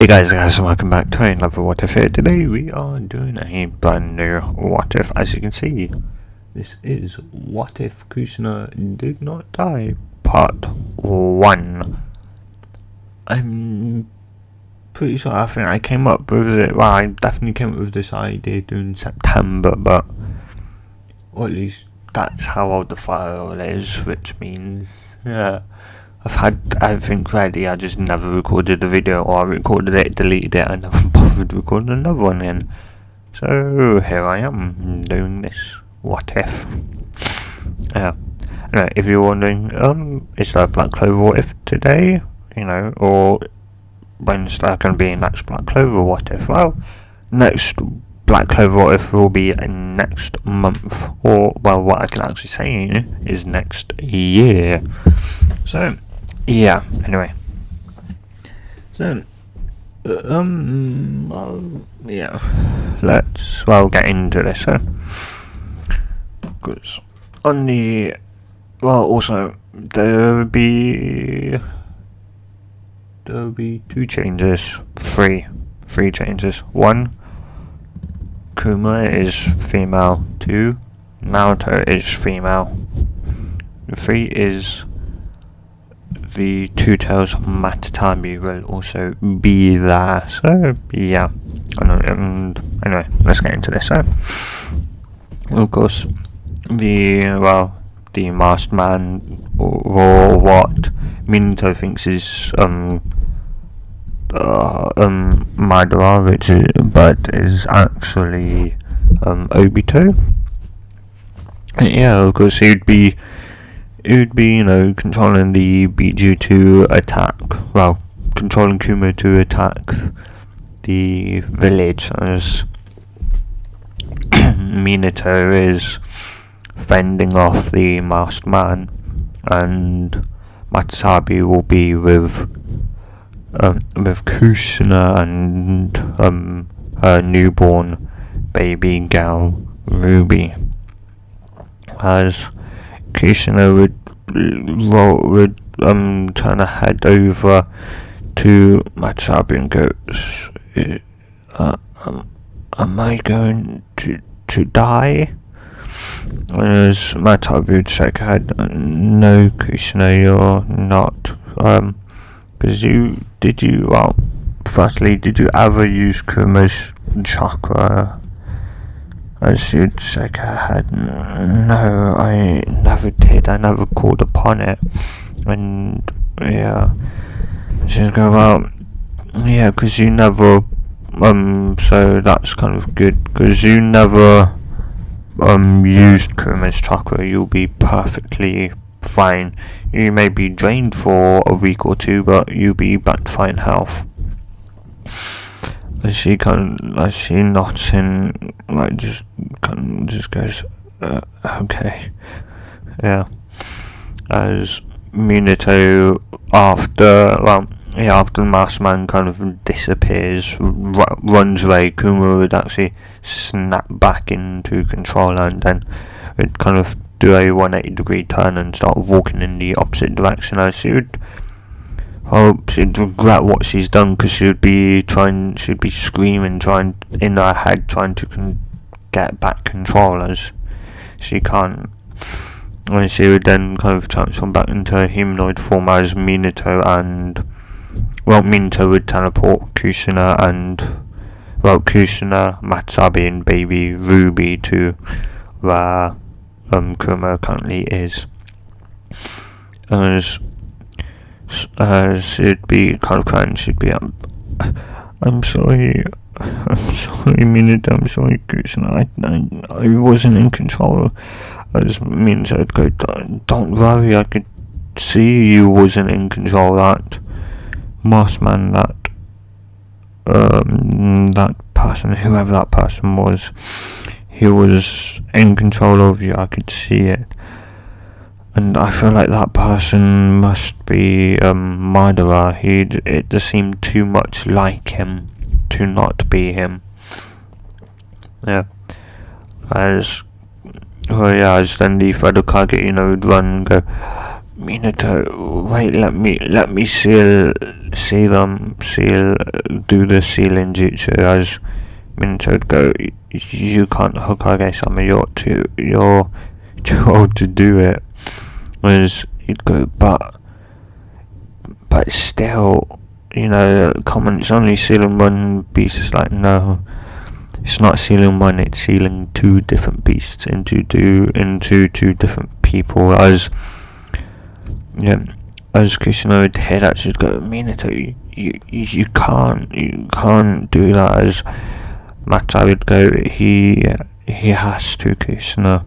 Hey guys, welcome back to another What If here. Today we are doing a brand new What If. As you can see, this is What If Kushina Did Not Die, Part 1. I'm pretty sure I came up with it, well, I definitely came up with this idea during September, but, or at least that's how old the file is, which means, I've had everything ready, I just never recorded the video, or I recorded it, deleted it, and never bothered recording another one in. So here I am, doing this What If. Anyway, if you're wondering, is there a Black Clover What If today? Or when's there going to be a next Black Clover What If? Well, next Black Clover What If will be next month, or, well, what I can actually say is next year. So, yeah, anyway. So, yeah, let's, get into this, because on the, also, there'll be 2 changes, 3 changes. 1, Kuma is female. 2, Naruto is female. 3 is the Two Tails Matatabi will also be there. So yeah, anyway, let's get into this. So, of course, the masked man, or what Minato thinks is Madara, but is actually Obito. Yeah, of course it would be, controlling the Biju to attack, controlling Kuma to attack the village, as Minato is fending off the masked man, and Matsusabi will be with Kushina and her newborn baby girl Ruby, as Kushina would turn her head over to Matsusabi and goes, am I going to die? As Matsusabi would shake her head, no, Kushina, you're not, because firstly, did you ever use Kuma's chakra? As she would shake her head, no, I never did, I never called upon it. And yeah, she'd go, because you never, so that's kind of good, because you never used Kuma's chakra, you'll be perfectly fine. You may be drained for a week or 2, but you'll be back to fine health. As she nods in, just goes, okay, yeah. As Minato, after the masked man kind of disappears, runs away, Kuma would actually snap back into control, and then would kind of do a 180-degree turn and start walking in the opposite direction, as she'd regret what she's done, because she'd be screaming, in her head, trying to get back control, as she can't. And she would then kind of transform back into a humanoid form as Minato, and Minato would teleport Kushina, Matsusabi and baby Ruby to where Kuma currently is. She'd be kind of crying, she'd be, I'm sorry, Minato, I'm sorry, Kushina, I wasn't in control. As Minato would go, don't worry, I could see you wasn't in control. That masked man, that person, whoever that person was, he was in control of you, I could see it. And I feel like that person must be Madara. It just seemed too much like him to not be him. Yeah. As then the Federal Kage, would run and go, Minato, wait, let me do the sealing jutsu. As Minato would go, you can't Hokage-sama, you're too old to do it. As he'd go, but still, come on, it's only sealing one beast. It's like, no, it's not sealing one, it's sealing two different beasts into two different people. As Kushina would hear that, she'd go, Minato, you can't do that. As Matai would go, he has to, Kushina.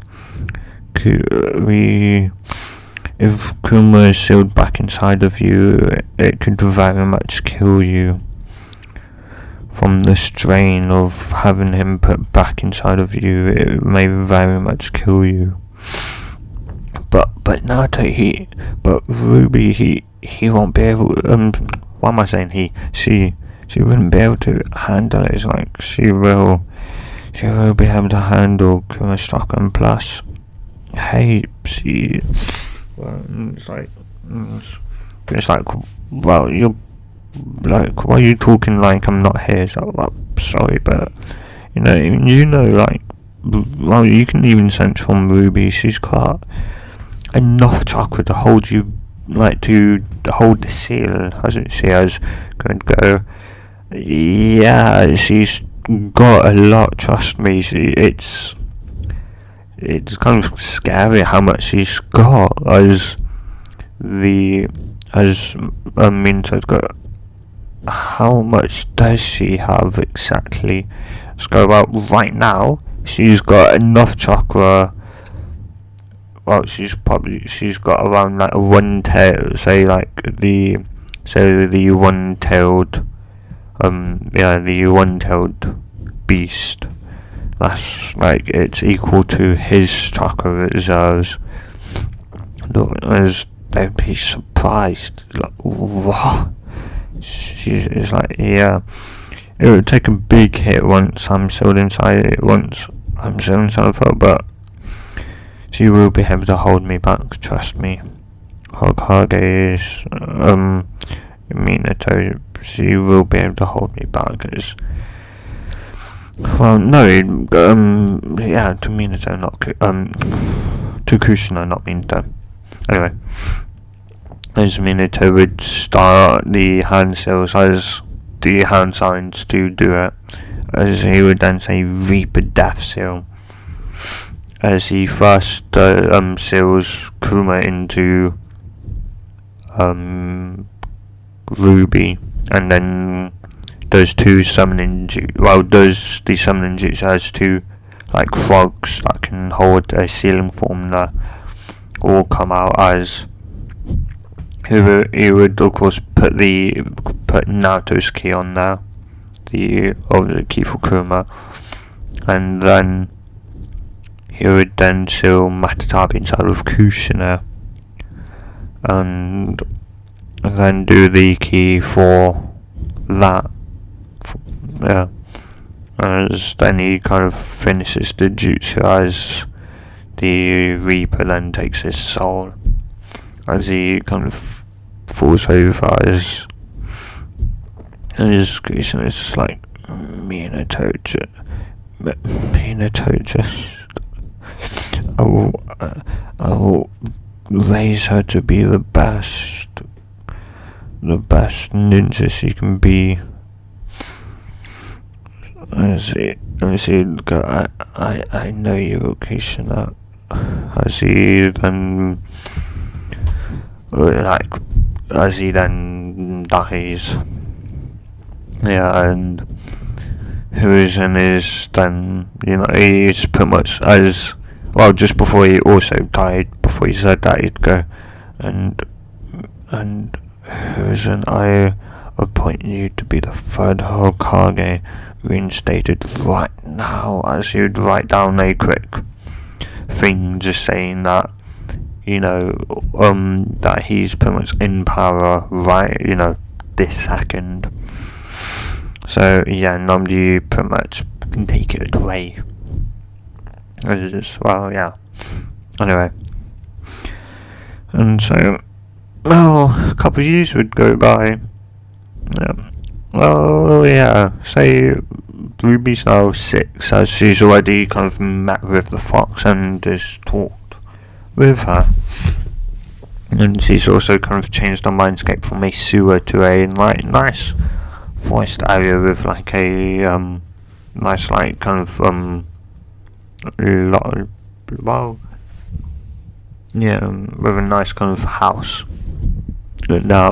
If Kuma is sealed back inside of you, it could very much kill you. From the strain of having him put back inside of you, it may very much kill you. But Naruto, but Ruby, he won't be able. Why am I saying he? She wouldn't be able to handle it. It's like she will be able to handle Kuma's chakra, and plus, hey, it's like, well, you're like, why are you talking like I'm not here? So, well, sorry, but like, well, you can even sense from Ruby, she's got enough chakra to hold you, like, to hold the seal, hasn't she? As going to go, yeah, she's got a lot, trust me. It's kind of scary how much she's got. As Minto's got, how much does she have exactly? Let's go about right now. She's got enough chakra. Well, she's got around like a one-tailed, the one-tailed, the one-tailed beast. That's like, it's equal to his chakra reserves. As they'd be surprised, like, what? She's like, yeah. It would take a big hit once I'm sealed inside of her, but she will be able to hold me back, trust me. Hokage is, Minato, she will be able to hold me back. Well, no, yeah, to Minato, not to Kushina, not Minato. Anyway, as Minato would start the hand seals, as the hand signs to do it, as he would then say Reaper Death Seal, as he first seals Kuma into Ruby, and then does two summoning does the summoning jutsu as two like frogs that can hold a sealing formula all come out. As he would of course put Naruto's key on there, the key for Kuma, and then he would then seal Matatabi inside of Kushina, and then do the key for that. Yeah. As then he kind of finishes the jutsu as the Reaper then takes his soul, as he kind of falls over, as Kushina is like, Minato just, I will raise her to be the best ninja she can be. I know you, Kushina. As he then dies. Yeah, and Hiruzen is then, he's pretty much as well. Just before he also died, before he said that, he'd go, and Hiruzen, I appoint you to be the third Hokage, reinstated right now. As he would write down a quick thing just saying that, that he's pretty much in power right, this second. So yeah, Namdi pretty much can take it away. Well, yeah. Anyway, And so, well, a couple of years would go by. Yeah. Well, yeah, say Ruby's now 6, as she's already kind of met with the fox and has talked with her. And she's also kind of changed her mindscape from a sewer to a nice forest area with like a nice like kind of well, yeah, with a nice kind of house. Now,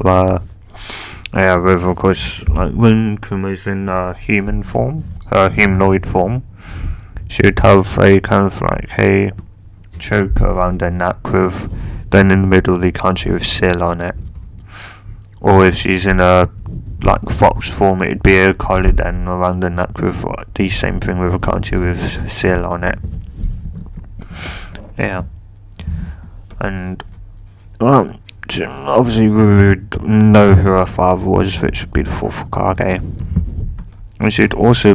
yeah, with of course, like when Kuma's in human form, humanoid form, she would have a kind of like a choker around her neck with, then in the middle of the country with seal on it. Or if she's in a like fox form, it'd be a collar then around her neck with the same thing with a country with seal on it. Yeah. And, well, obviously we would know who her father was, which would be the fourth Hokage. And she would also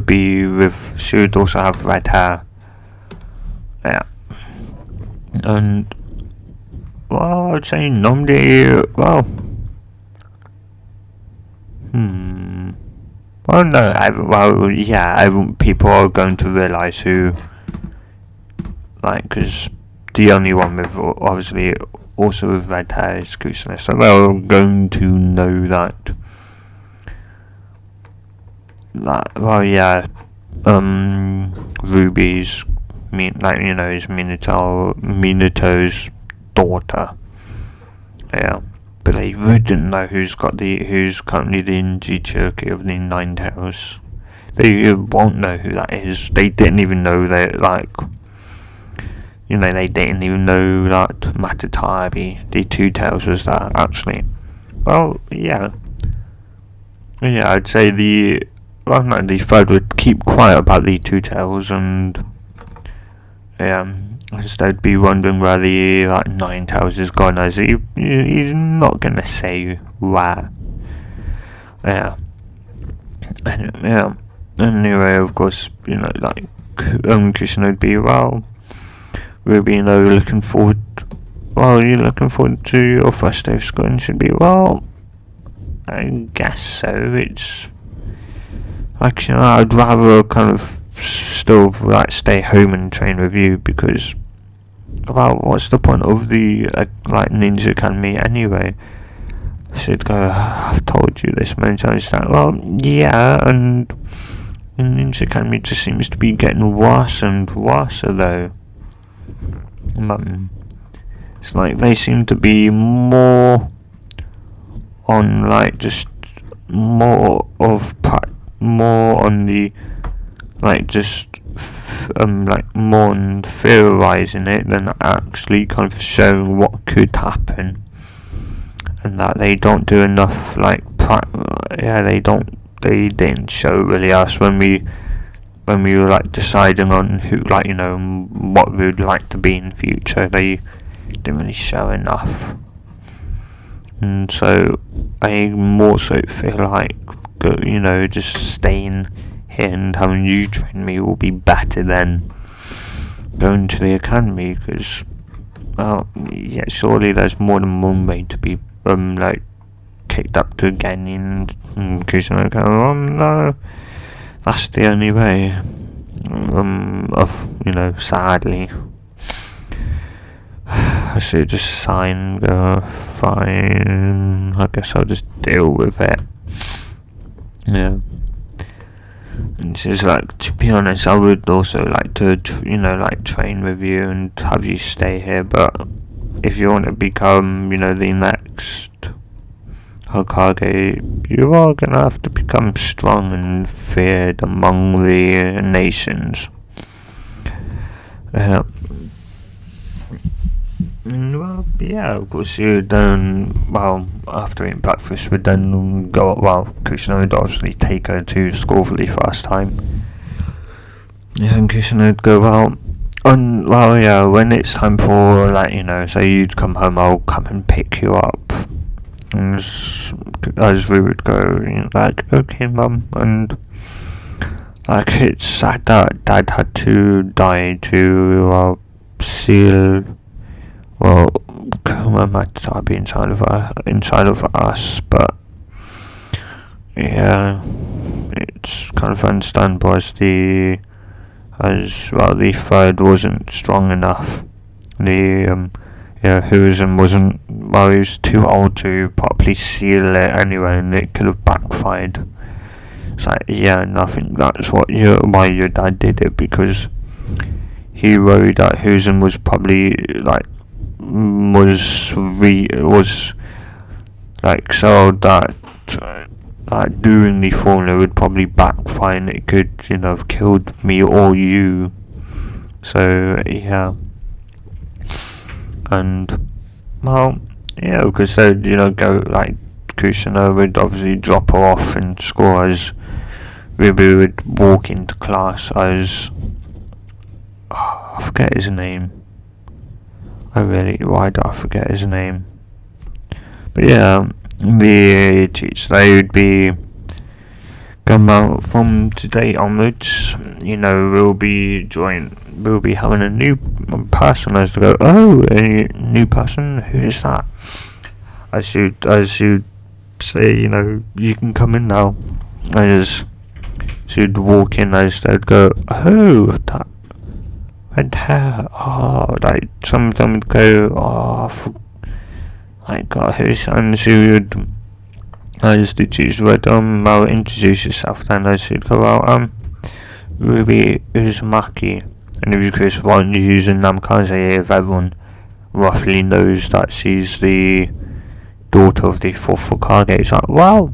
have red hair. Yeah. And, well, I'd say normally, well, well, no, people are going to realise who, like, because the only one with, obviously, also with red hair is Kushina, so they're going to know that, well, yeah, Ruby's, is Minato's daughter, yeah, but they wouldn't know who's currently the Jinchuriki of the Nine Tails. They won't know who that is. They didn't even know that, like, they didn't even know that Matatabi, the Two Tails, was that, actually. Well, yeah. Yeah, I'd say the third would keep quiet about the Two Tails, and, yeah, instead be wondering where the, like, Nine Tails is gone, as he's not gonna say where. Yeah. And, yeah. Anyway, of course, Kushina would be, well, Ruby, you're looking forward to your first day of school, and should be, well, I guess so. It's like, I'd rather kind of still like stay home and train with you, because, well, what's the point of the like Ninja Academy anyway? She'd go, I've told you this many times. Like, well, yeah, and the Ninja Academy just seems to be getting worse and worse, though. It's like they seem to be more on like just more on the like just more on theorizing it than actually kind of showing what could happen, and that they don't do enough they didn't show really us when we were like deciding on who, like, what we would like to be in the future. They didn't really show enough, and so I more so feel like just staying here and having you train me will be better than going to the academy, because, well, yeah, surely there's more than one way to be like kicked up to getting in, because no, that's the only way. Sadly, I should just sign. Go fine. I guess I'll just deal with it. Yeah. And it's like, to be honest, I would also like to, train with you and have you stay here. But if you want to become, the next Hokage, you are gonna have to become strong and feared among the nations. Well, yeah, of course, you then, well, after eating breakfast, would then go, Kushina would obviously take her to school for the first time. Yeah, and Kushina would go, when it's time for, say you'd come home, I'll come and pick you up. And as we would go, okay, Mum, and, it's sad that Dad had to die to, seal well, Kuma might be inside of us, but yeah, it's kind of understandable as the third wasn't strong enough. The Houston wasn't, well, he was too old to properly seal it anyway, and it could have backfired. It's like, yeah, and I think that's why your dad did it, because he worried that Houston was probably like was like so that doing the formula would probably backfire, and it could have killed me or you. So yeah, and well, yeah, because they'd go like Kushina would obviously drop her off in school as Ruby would walk into class as I forget his name. Why do I forget his name? But yeah, the teachers, they would be come out from today onwards. We'll be having a new person. As to go, oh, a new person. Who is that? As you say, you can come in now. As she'd walk in, as they'd go, oh, that red hair. Oh, like some of them would go, oh, who's, and she would, as the teacher would, introduce yourself, then as she'd go out, Ruby Uzumaki, and if you could want to use a namikaze, if everyone roughly knows that she's the daughter of the fourth Hokage, it's like, wow,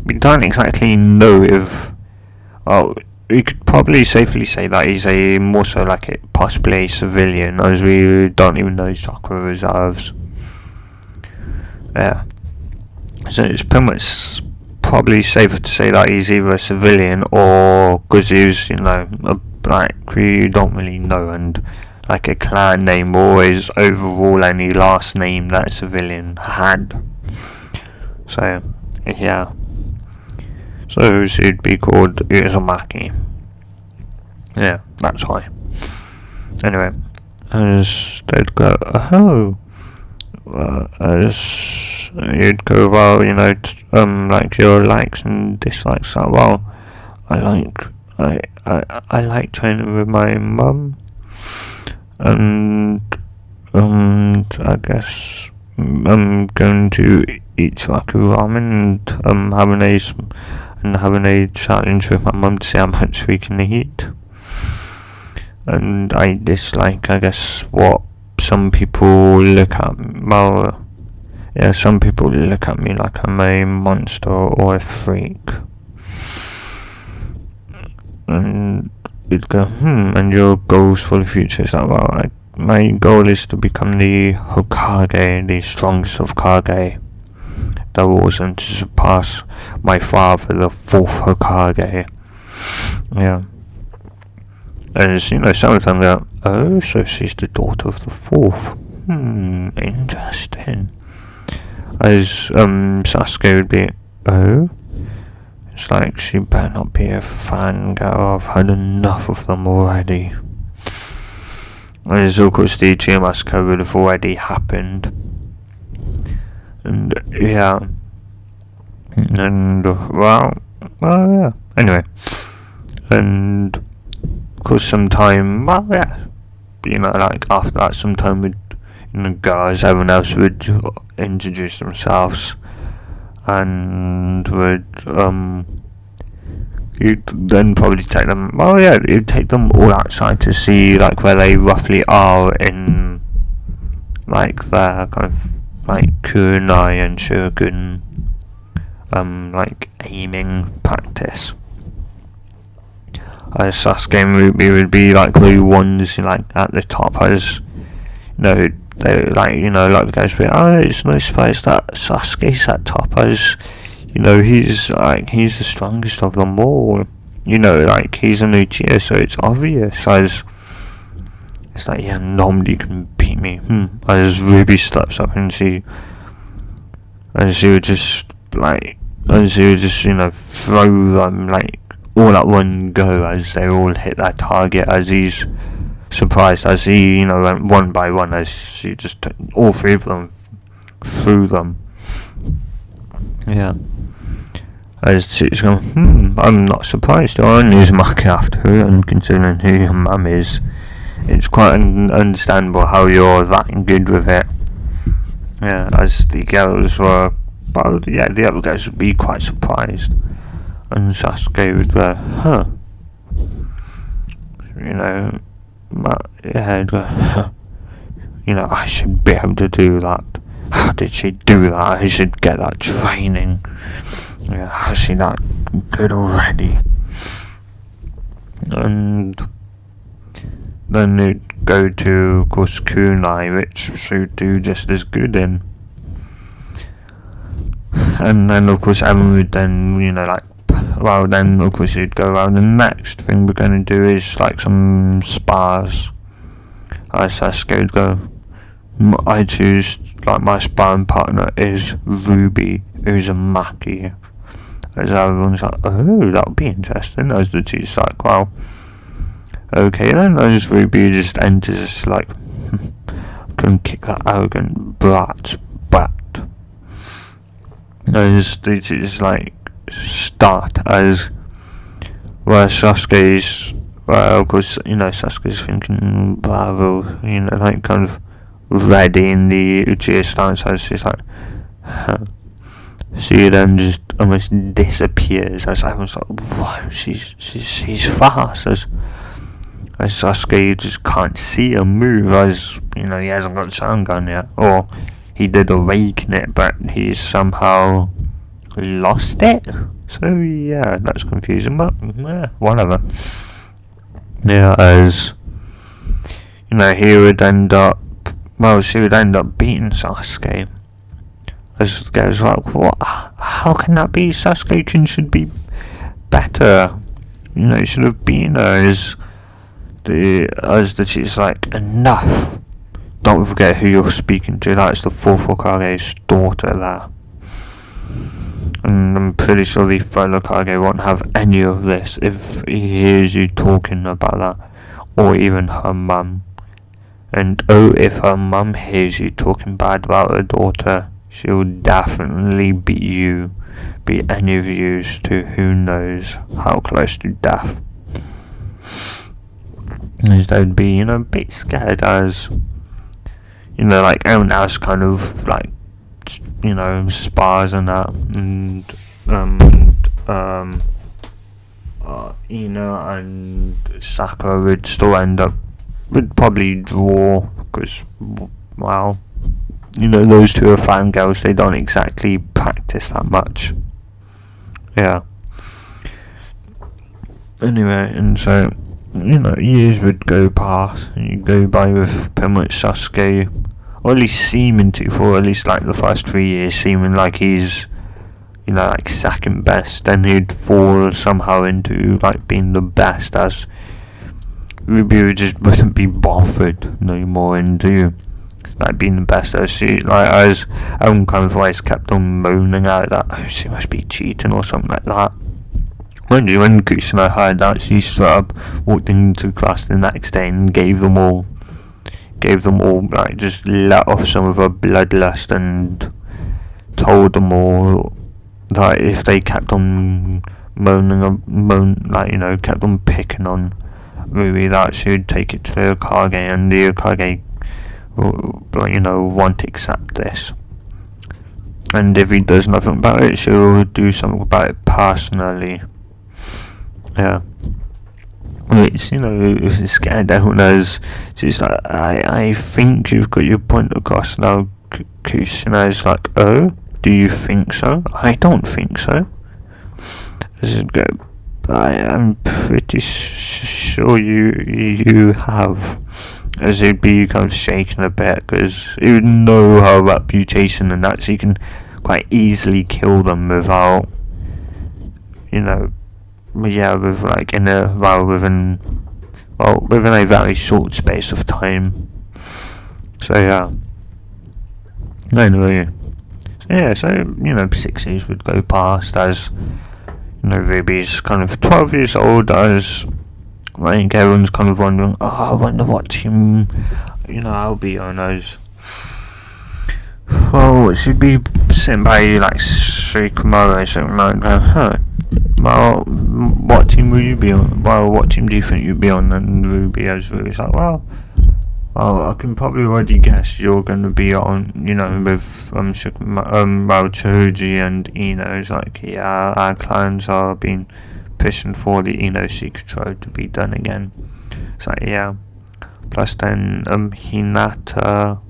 we don't exactly know if, we could probably safely say that he's possibly a civilian, as we don't even know his chakra reserves. Yeah. So it's pretty much probably safer to say that he's either a civilian or because he's, we don't really know, and like a clan name will always overrule any last name that a civilian had. So, yeah. So she'd be called Uzumaki. Yeah, that's why. Anyway, as they'd go, oh, as you'd go, well, like your likes and dislikes. That, well, I like training with my mum, and I guess I'm going to eat shaku ramen and having a challenge with my mum to see how much we can eat. And I dislike, I guess, what some people look at. Well, yeah, some people look at me like I'm a monster or a freak. And you'd go, and your goals for the future is that, well, my goal is to become the Hokage, the strongest of Kage. That wasn't to surpass my father, the fourth Hokage. Yeah. As some of them go, oh, so she's the daughter of the fourth. Interesting. As Sasuke would be, oh, it's like she better not be a fangirl. I've had enough of them already. As of course the Uchiha massacre would have already happened. And yeah. And well, yeah. Anyway. And of course sometime, well, yeah. After that, sometime would, guys, everyone else would introduce themselves, and would you'd then probably take them. Oh yeah, you'd take them all outside to see where they roughly are in their kind of kunai and shogun aiming practice. Sasuke and Ruby would be the ones at the top, as they the guys would be, oh, it's no surprise that Sasuke's at top, as he's the strongest of them all. He's an Uchiha, so it's obvious, as it's yeah, nobody can beat me. As Ruby steps up and she would just throw them all at one go, as they all hit their target, as he's surprised as he, went one by one, as she just took all three of them through them. Yeah. As she's going, I'm not surprised. Your only is mucking after her, and considering who your mum is, it's quite understandable how you're that good with it. Yeah, as the girls were, the other girls would be quite surprised. And Sasuke would go, but yeah, he'd go, I should be able to do that. How did she do that? I should get that training. Yeah, how's she that good already? And then they'd go to, of course, kunai, which she'd do just as good in. And then, of course, Evan would then, then, of course, he'd go around. The next thing we're going to do is, some spars. Sasuke would go, I choose, my sparring partner is Ruby Uzumaki. As everyone's like, oh, that'll be interesting. As the chief's like, well, okay then. As Ruby just enters, couldn't kick that arrogant brat's butt. As the chief's start as Sasuke's, of course, Sasuke's thinking, bravo, kind of ready in the Uchiha stance, as she's like, she then just almost disappears, as everyone's like, wow, she's fast, as Sasuke just can't see her move, as, he hasn't got the Sharingan yet, or he did awaken it, but he's somehow lost it. So yeah, that's confusing, but whatever. Yeah, as he would end up, she would end up beating Sasuke. As the guy's like, what? How can that be? Sasuke should be better. He should have beaten her. As the chief's like, enough. Don't forget who you're speaking to. That's the fourth Hokage's daughter there. And I'm pretty sure the third Hokage won't have any of this if he hears you talking about that, or even her mum. And if her mum hears you talking bad about her daughter, she'll definitely beat any of you to who knows how close to death. As they'd be, a bit scared, as everyone else kind of spars and that, and and Sakura would still would probably draw, because, well, those two are fangirls, they don't exactly practice that much. Yeah. Anyway, and so, years would go past, and you go by with pretty much Sasuke, or at least seeming to, for at least the first 3 years, seeming like he's, second best. Then he'd fall somehow into, being the best, as Ruby just wouldn't be bothered no more into, being the best, as she, as everyone kind of always kept on moaning out that, oh, she must be cheating or something like that. Mind you, when Kushina heard that, she straight up walked into class the next day and gave them all, just let off some of her bloodlust, and told them all that if they kept on kept on picking on Ruby, that she would take it to the Hokage, and the Hokage, won't accept this. And if he does nothing about it, she'll do something about it personally. Yeah. Which, is scared everyone, as she's like, I think you've got your point across now, Kushina is like, oh, do you think so? I don't think so. I am pretty sure you have. As he'd be kind of shaking a bit, because he would know her reputation and that she can quite easily kill them without, within a very short space of time. So yeah. Anyway, so 6 years would go past, as Ruby's kind of 12 years old, as I think everyone's kind of wondering, I wonder what team, I'll be on as. Well, she'd be sitting by you like Shikamaru or something like that. Well, what team will you be on? Well, what team do you think you'd be on? And Ruby as Ruby's like, well, I can probably already guess you're going to be on, with Choji and Ino. It's like, yeah, our clans are being pushing for the Ino Secret Road to be done again. It's like, yeah. Plus then, Hinata,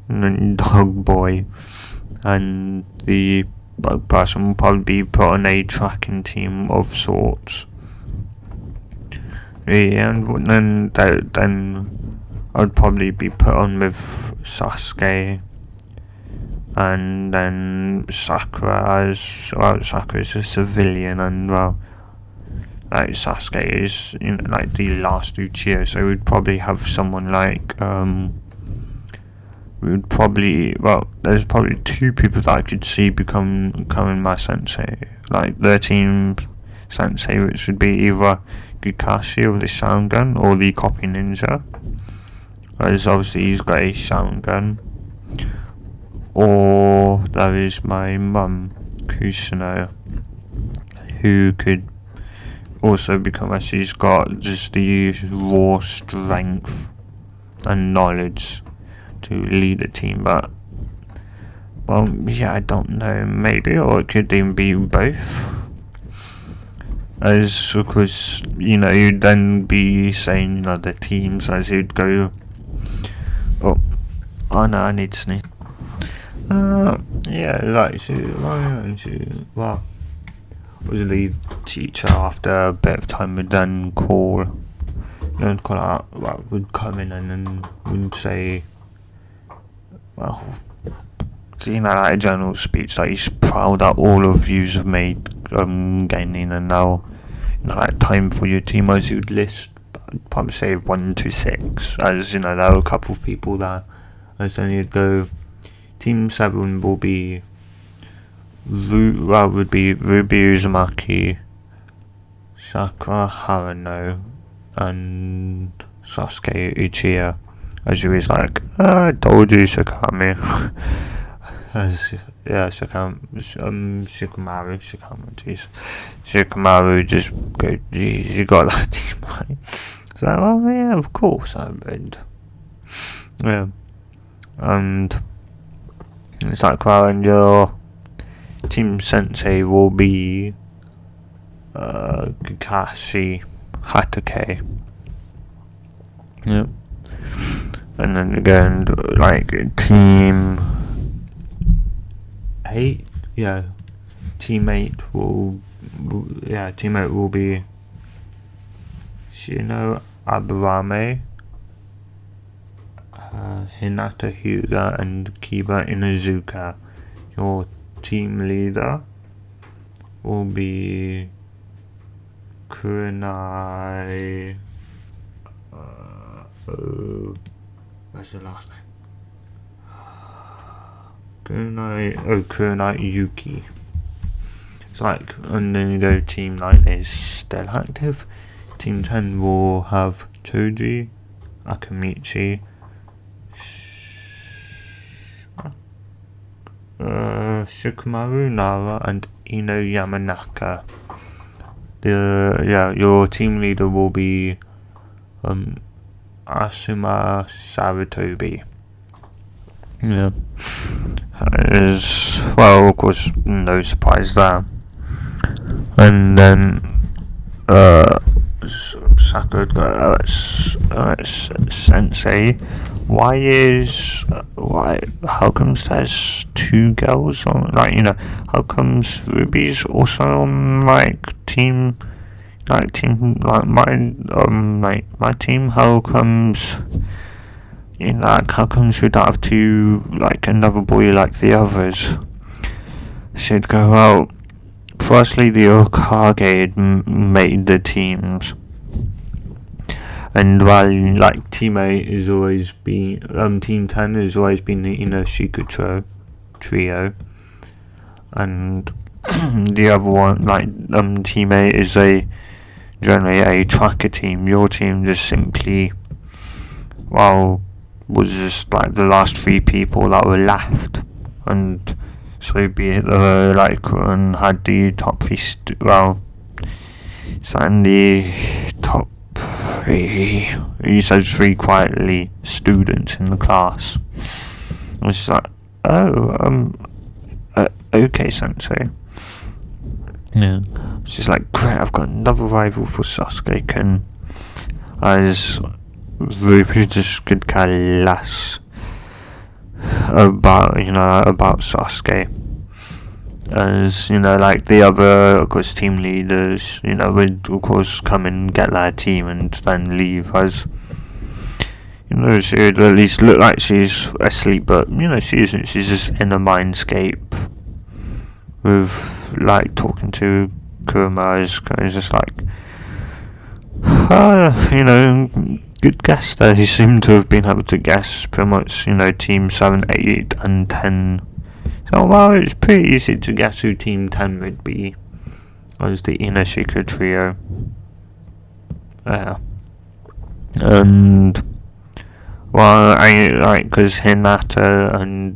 and Dog Boy, and the bug person will probably be put on a tracking team of sorts. Yeah, and then I'd probably be put on with Sasuke, and then Sakura is a civilian, and like Sasuke is like the last Uchiha, so we'd probably have someone like there's probably two people that I could see becoming my sensei, like their team sensei, which would be either Kakashi of the Sharingan or the Copy Ninja, as obviously he's got a Sharingan, or there is my mum, Kushina, who could also become, as she's got just the raw strength and knowledge to lead a team. But well, yeah, I don't know, maybe, or it could even be both, as of course you'd then be saying the teams as you'd go. Oh no, I need to sneeze. Yeah, like well, was a lead teacher. After a bit of time would then call out, would come in and then would say, well, like a general speech, like he's proud that all of you have made gaining, and now like time for your team, as you'd list, I'd probably say 1 to 6, as there were a couple of people there, as then you'd go, team 7 will be would be Ruby Uzumaki, Sakura Harano, and Sasuke Uchiha. As you was like, I told you, Shikami. Shikamaru just go, geez, you got that team right. So, oh yeah, of course I would. Yeah. And it's like, well, and your team sensei will be Kakashi Hatake. Yep. And then again, like team 8, teammate will be Shino Aburame, Hinata Hyuga, and Kiba Inuzuka. Your team leader will be Kurenai. What's the last name? Kurenai Yuki. It's like, and then you go, team 9 is still active. Team 10 will have Choji, Akamichi, Shikamaru, Nara, and Ino Yamanaka. Your team leader will be Asuma Sarutobi. Yeah. Well, of course, no surprise there. And then Sakura Sensei, how comes there's 2 girls on, how comes Ruby's also on my team, how comes how comes we don't have 2, another boy like the others? She'd go, well, firstly the Okage made the teams, and while team 8 has always been team 10 has always been the Shikutro trio, and the other one team 8 is a generally a tracker team, your team just simply, well, was just like the last 3 people that were left, and so be it, and had the top 3, and the top 3, he says 3 quietly, students in the class. It's like, okay, Sensei. Yeah. It's just like, great, I've got another rival for Sasuke, as Ruby just could care less about Sasuke. As, like the other, of course, team leaders, would, of course, come and get their team and then leave, as, she would at least look like she's asleep, but, she isn't. She's just in a mindscape with, like, talking to Kurama. Is just like, good guess there. He seemed to have been able to guess pretty much, Team 7, 8, and 10. So, well, it's pretty easy to guess who Team 10 would be. As the Inoshika trio. Yeah. And, well, because Hinata and,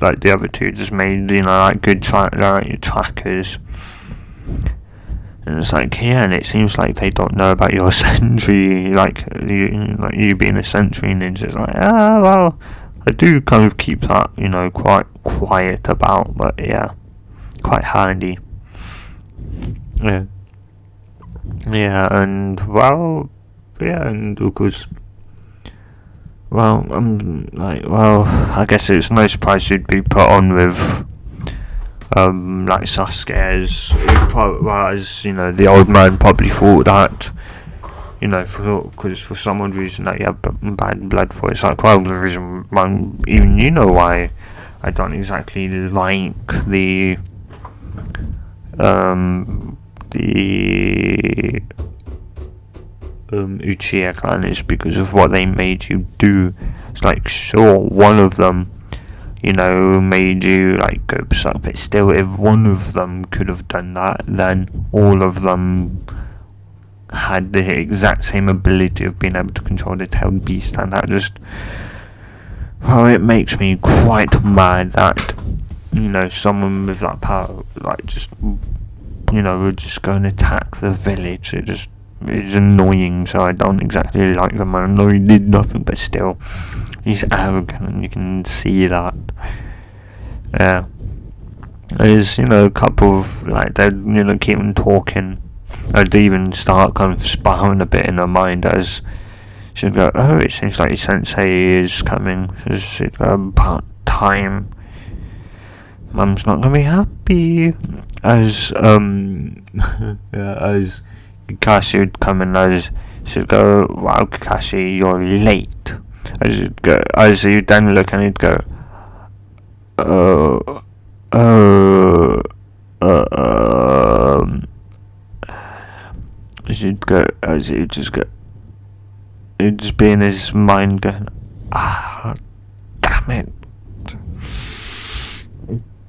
like, the other 2 just made, good trackers. And it's like, yeah, and it seems like they don't know about your sentry, you being a sentry ninja. It's like, well, I do kind of keep that, quite quiet about, but yeah, quite handy. Yeah. Yeah, and, well, yeah, and of course, well, I guess it's no surprise you'd be put on with, Sasuke, as the old man probably thought that, because for some odd reason that you have bad blood for it. It's like, well, the reason why I don't exactly like the Uchiha clan is because of what they made you do. It's like, sure, one of them, made you go berserk, but still, if one of them could have done that, then all of them had the exact same ability of being able to control the tailed beast, and that just, well, it makes me quite mad that, someone with that power, would just go and attack the village. It's annoying, so I don't exactly like the man. I know he did nothing, but still, he's arrogant, and you can see that. Yeah. There's, a couple of, they, keep on talking. I'd even start kind of sparring a bit in her mind, as she'd go, oh, it seems like your sensei is coming. She'd go, about time. Mum's not gonna be happy. As, as Kakashi would come in, as she'd go, wow, Kakashi, you're late. As you'd go, as you'd then look and he'd go, as you'd go, as he'd just go, it'd just be in his mind going,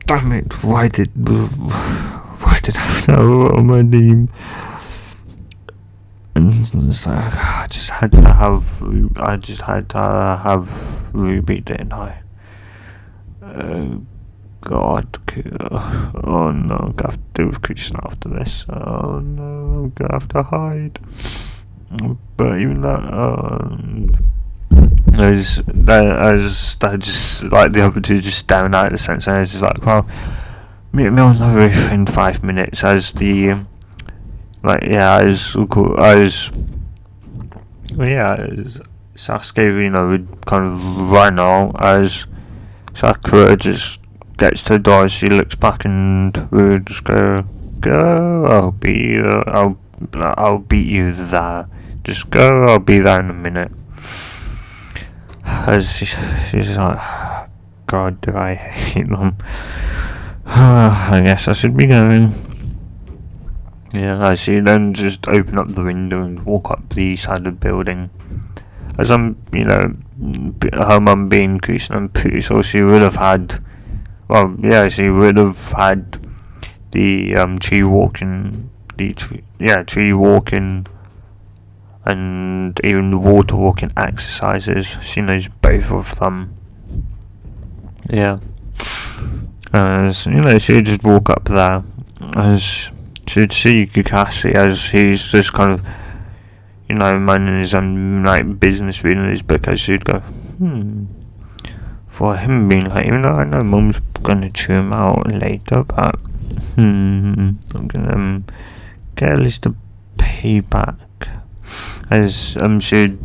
damn it, why did I have to know my name? And it's like, I just had to have Ruby, didn't I? Oh God, oh no, I'm gonna have to deal with Kushina after this. Oh no, I'm gonna have to hide. But even that, as that just, like, the other 2 just staring at the sensei, and it's just like, well, meet me on the roof in 5 minutes, as the, as Sasuke, would kind of run out, as Sakura just gets to the door, she looks back and would just go, I'll beat you there. Just go, I'll be there in a minute. As she's like, God, do I hate them. I guess I should be going. Yeah, as she then just open up the window and walk up the side of the building. As I'm, her mum being Kushina, I'm pretty sure she would have had, she would have had the Chi walking the tree walking and even the water walking exercises. She knows both of them. Yeah. As she'd just walk up there, as she'd see Kakashi as he's just kind of, minding his own business, reading his book, as she'd go, for him being like, even though I know Mum's gonna chew him out later, but I'm gonna get at least a payback. As she'd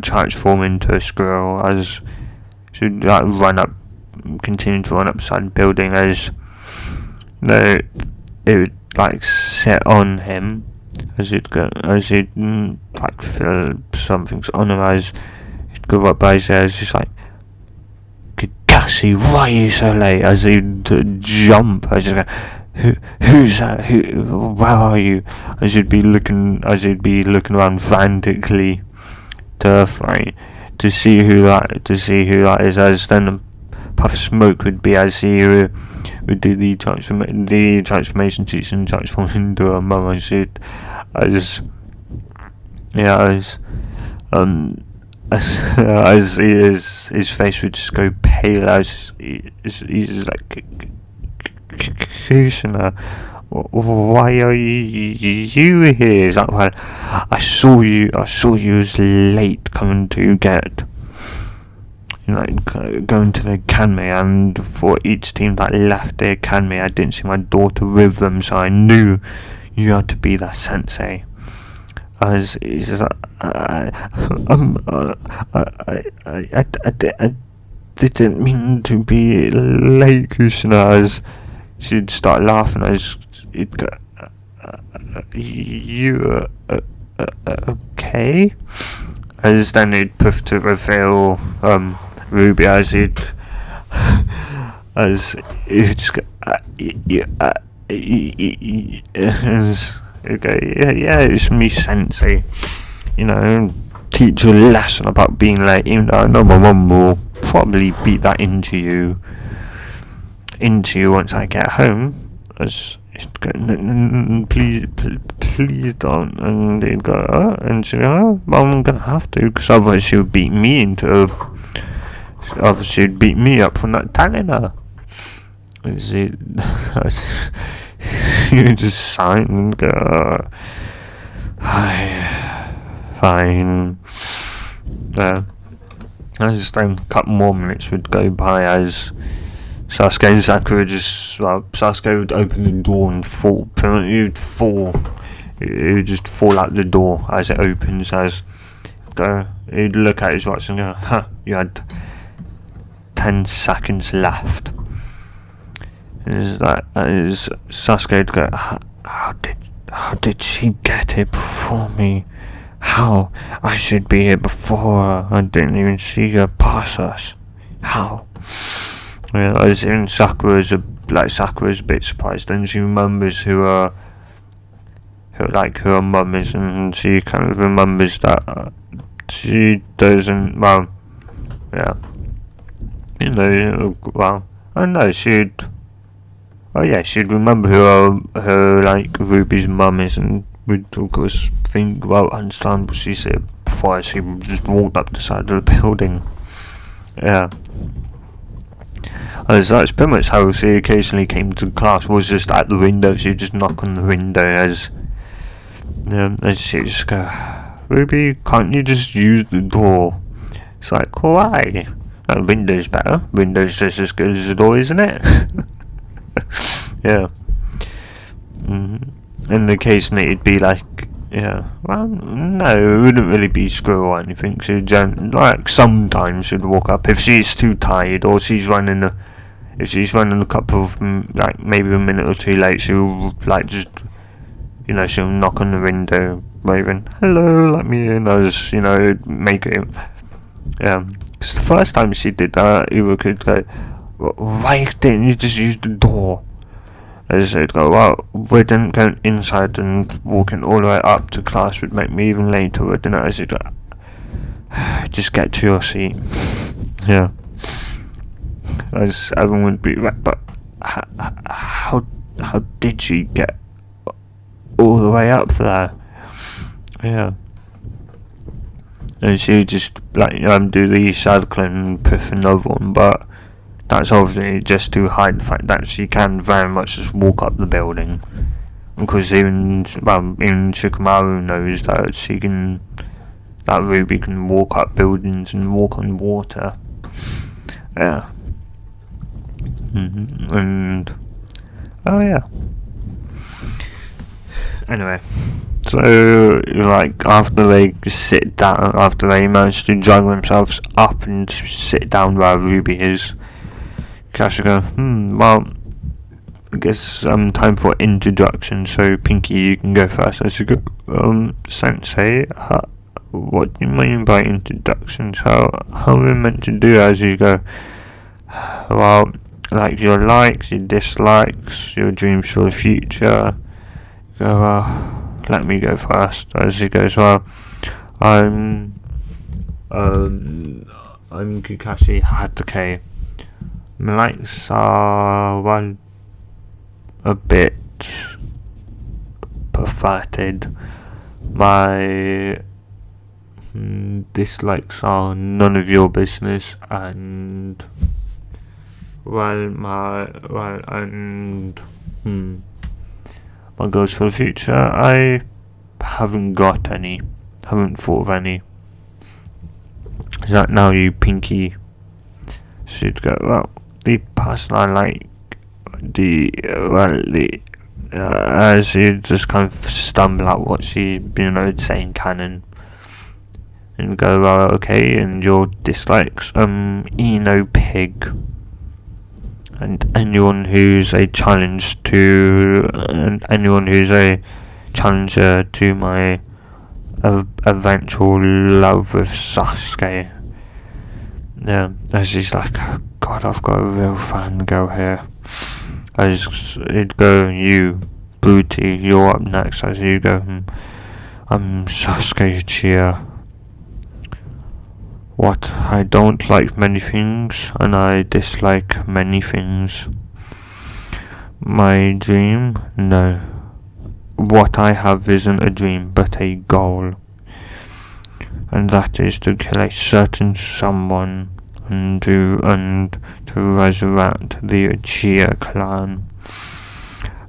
transform into a squirrel, as she'd continue to run upside the building, as it would sit on him, as he'd feel something's on him, as he'd go up by his ear, just like, Kakashi, why are you so late? As he'd jump, as he'd go, who's that? Where are you? As he'd be looking around frantically, terrified to see who that is. As then a puff of smoke would be as he would do the transformation cheats and transform into a mum. As his face would just go pale, as he's like, Kushina, why are you here? Is that why I saw you as late coming to get, going to the academy, and for each team that left the academy, I didn't see my daughter with them, so I knew you had to be that sensei. As he says, I didn't mean to be late, Kushina. As she'd start laughing, as he'd go, you okay? As then he'd puff to reveal Ruby, as he'd just go, as he'd go, yeah, it's me, sensei. Teach you a lesson about being late, even though I know my mum will probably beat that into you once I get home. As he'd go, please don't. And he'd go, and she'd go, well, I'm gonna have to, because otherwise she would beat me she'd beat me up for not telling her. You just sign and go, fine. As then a couple more minutes would go by, as Sasuke and Sakura Sasuke would open the door and fall. It would just fall out the door as it opens. As he'd look at his watch and go, you had 10 seconds left. As Sasuke would go, how did she get here before me? How? I should be here before her. I didn't even see her pass us. How? As in Sakura's a bit surprised, and she remembers who her mum is, and she kind of remembers that she doesn't. she'd remember who her Ruby's mum is, and would of course think, understand what she said before she just walked up the side of the building. Yeah. As that's pretty much how she occasionally came to class, was just at the window. She'd just knock on the window as she'd just go, Ruby, can't you just use the door? It's like, why? The window's better. Window's just as good as the door, isn't it? Yeah. And occasionally it'd be like, no, it wouldn't really be school or anything. She'd sometimes she'd walk up if she's too tired, or if she's running a couple of maybe a minute or two late. She'll she'll knock on the window, waving hello, let me in. As make it. Cause the first time she did that, you could go, why didn't you just use the door? As they'd go, we didn't go inside, and walking all the way up to class would make me even later, wouldn't it? As he'd go, just get to your seat. Yeah. As everyone would be, but how did she get all the way up there. Yeah. And she just do the circle and puff another one, but that's obviously just to hide the fact that she can very much just walk up the building. Because even Shikamaru knows that Ruby can walk up buildings and walk on water. Yeah. And oh yeah. Anyway, so after they sit down, after they manage to juggle themselves up and sit down where Ruby is, Kasha go, well, I guess time for introduction. So Pinky, you can go first. As you go, Sensei, what do you mean by introductions? How are we meant to do as you go? Well, your likes, your dislikes, your dreams for the future. Go, let me go first. As he goes, well, I'm Kakashi Hatake. My likes are, well, a bit perverted. My dislikes are none of your business, and my goals for the future, I haven't got any, haven't thought of any. Is that now you, Pinky, should go, well, the person I like, as you just kind of stumble out what she, saying canon, and go, well, okay, and your dislikes, Eno Pig, and anyone who's a challenger to my eventual love with Sasuke. Yeah, as he's like, oh God, I've got a real fangirl here. It'd go, you, Booty, you're up next. As you go, I'm Sasuke Uchiha. What? I don't like many things, and I dislike many things. My dream? No. What I have isn't a dream, but a goal. And that is to kill a certain someone and to resurrect the Uchiha clan.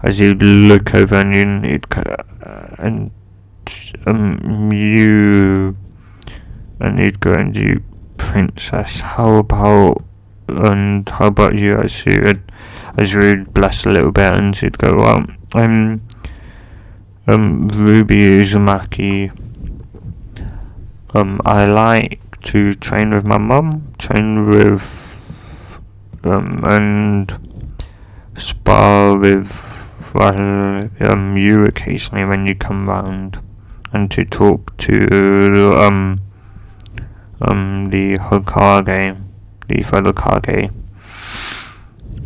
As you look over and you'd go, and you, Princess, how about you? As you would bless a little bit, and she'd go, well, I'm Ruby Uzumaki. I like to train with my mum, and spar with you occasionally when you come round, and to talk to the Hokage, the fellow Kage.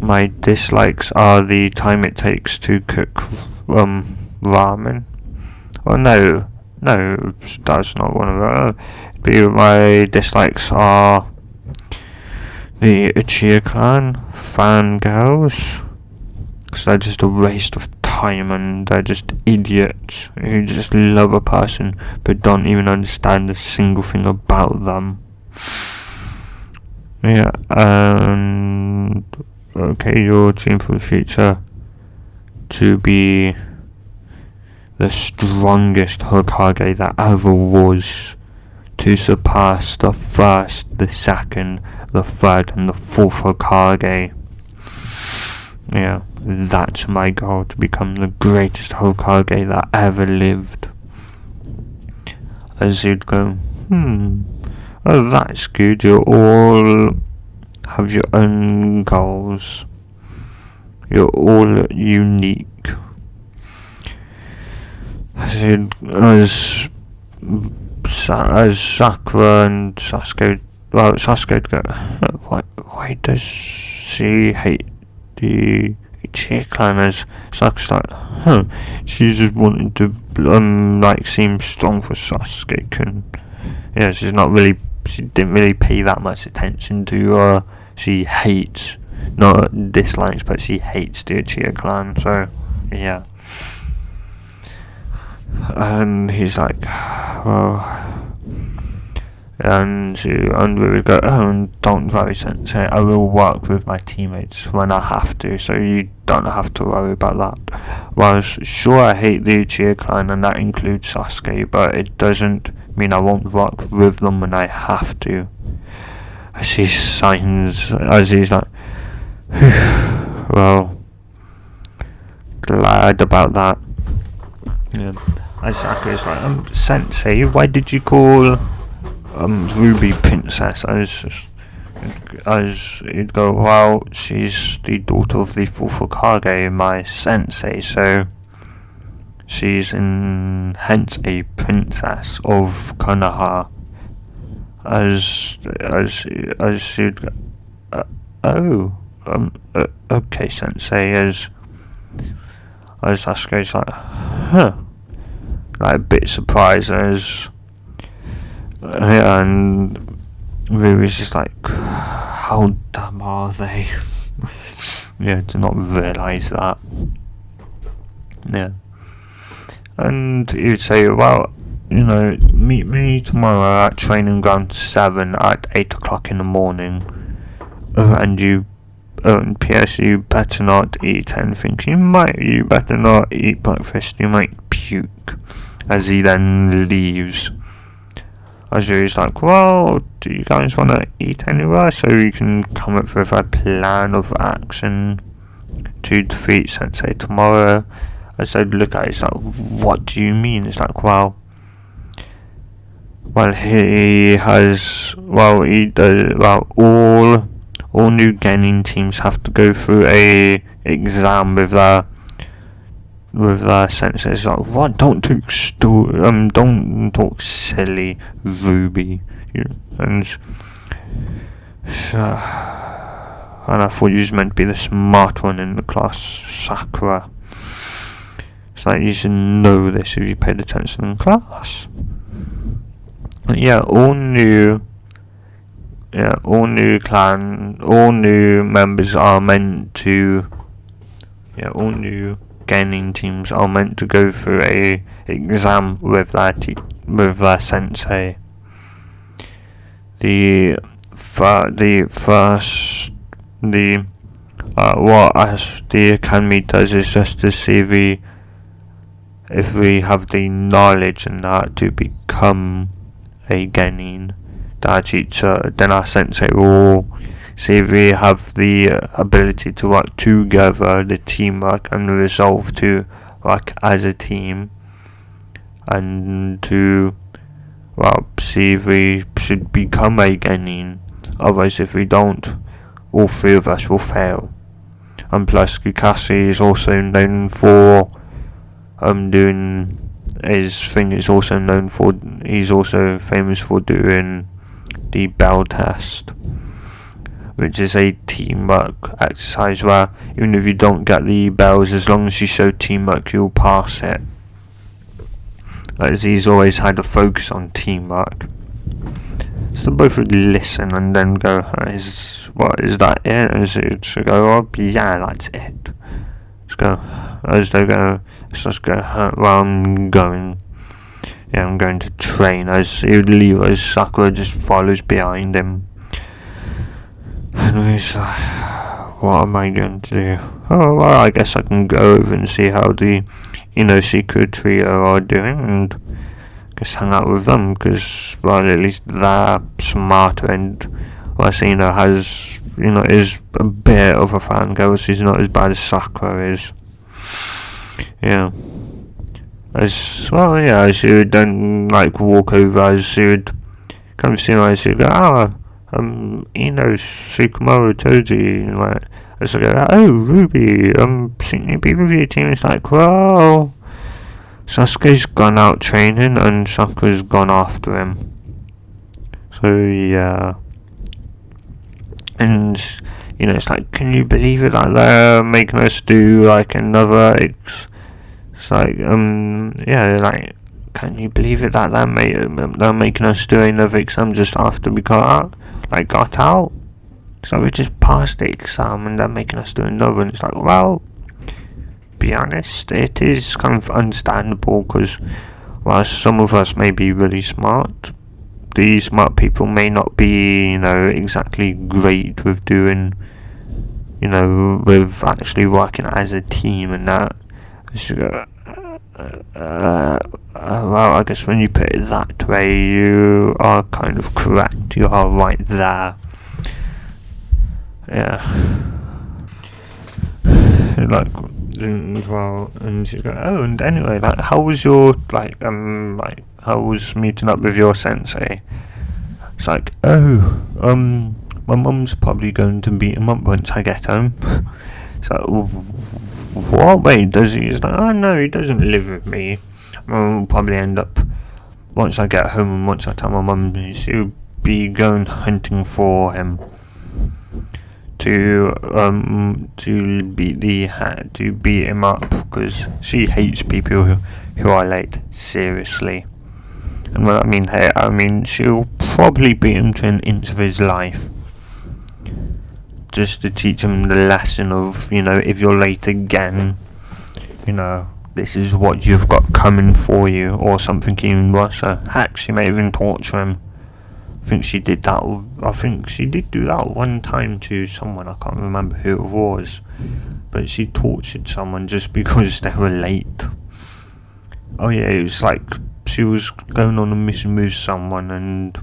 My dislikes are the time it takes to cook ramen. Oh no, that's not one of them. My dislikes are the Uchiha clan fangirls, because they're just a waste of time, and they're just idiots who just love a person but don't even understand a single thing about them. Yeah, and okay, your dream for the future, to be the strongest Hokage that ever was, to surpass the first, the second, the third, and the fourth Hokage. Yeah, that's my goal, to become the greatest Hokage that ever lived. As you'd go, oh, that's good, you all have your own goals. You're all unique. As Sakura and Sasuke, well, Sasuke go, why does she hate the Uchiha clan? As Sasuke's like, she just wanted to seem strong for Sasuke, and yeah, she didn't really pay that much attention to she hates, not dislikes, but she hates the Uchiha clan. So yeah. And he's like, well, and we would go, oh, don't worry, Sensei, I will work with my teammates when I have to, so you don't have to worry about that. Well, sure, I hate the Uchiha clan, and that includes Sasuke, but it doesn't mean I won't work with them when I have to. I see signs as he's like, well, glad about that. Yeah. As Sakure's like, Sensei, why did you call Ruby Princess? As you'd go, well, she's the daughter of the fourth Hokage, my sensei, so she's hence a princess of Konoha. As she'd go, okay, Sensei, as Sasuke's like, huh, like a bit surprised, and Ruby's just like, how dumb are they? Yeah, to not realise that. Yeah. And he'd say, well, meet me tomorrow at training ground 7 at 8 o'clock in the morning. And P.S. you better not eat anything. You better not eat breakfast. You might puke. As he then leaves. Azuri's like, well, do you guys want to eat anywhere so you can come up with a plan of action to defeat Sensei tomorrow? As I look at it, it's like, what do you mean? It's like, well, he does, all new Genin teams have to go through a exam with their sensei. It's like, what? Don't talk silly, Ruby. And I thought you was meant to be the smart one in the class, Sakura. It's like, you should know this if you paid attention in class. But yeah, all new members are meant to. Yeah, all new Genin teams are meant to go through a exam with their sensei. What the academy does is just to see if we have the knowledge and that to become a Genin. Then our sensei will see if we have the ability to work together, the teamwork, and the resolve to work as a team, and to see if we should become a Genin. Otherwise, if we don't, all three of us will fail. And plus, Kakashi is also known for doing his thing. Is also known for. He's also famous for doing the bell test, which is a teamwork exercise where even if you don't get the bells, as long as you show teamwork, you'll pass it. As he's always had a focus on teamwork. So both would listen and then go, is that it? And so go, oh, yeah, that's it. Let's go, well, I'm going. Yeah, I'm going to train. As he would leave, as Sakura just follows behind him. And he's like, what am I going to do? Oh, well, I guess I can go over and see how the secret trio are doing, and just hang out with them, because, well, at least they're smarter, and, well, is a bit of a fangirl, so he's not as bad as Sakura is. Yeah. She would then, walk over, as she would come see me, she would go, Shikamaru Toji, as I go, oh, Ruby, shouldn't you be with your team? It's like, well, Sasuke's gone out training, and Sakura's gone after him. So, yeah. And, it's like, can you believe it that they're making us do, another can you believe it that they're making us do another exam just after we got out? So we just passed the exam and they're making us do another, and it's like, well, be honest, it is kind of understandable because while some of us may be really smart, these smart people may not be, exactly great with doing, with actually working as a team and that. Well, I guess when you put it that way, you are kind of correct. You are right there. Yeah. Well, and she's going, oh, and anyway, how was your, how was meeting up with your sensei? It's like, my mum's probably going to beat him up once I get home. It's like, what? Wait, does he? He's like, oh no, he doesn't live with me. We'll probably end up, once I get home and once I tell my mum, she'll be going hunting for him to beat him up because she hates people who are late. Seriously. And when I mean she'll probably beat him to an inch of his life, just to teach him the lesson of, if you're late again, this is what you've got coming for you, or something even worse. Heck, she may even torture him. I think she did do that one time to someone. I can't remember who it was, but she tortured someone just because they were late. Oh yeah, it was like she was going on a mission with someone and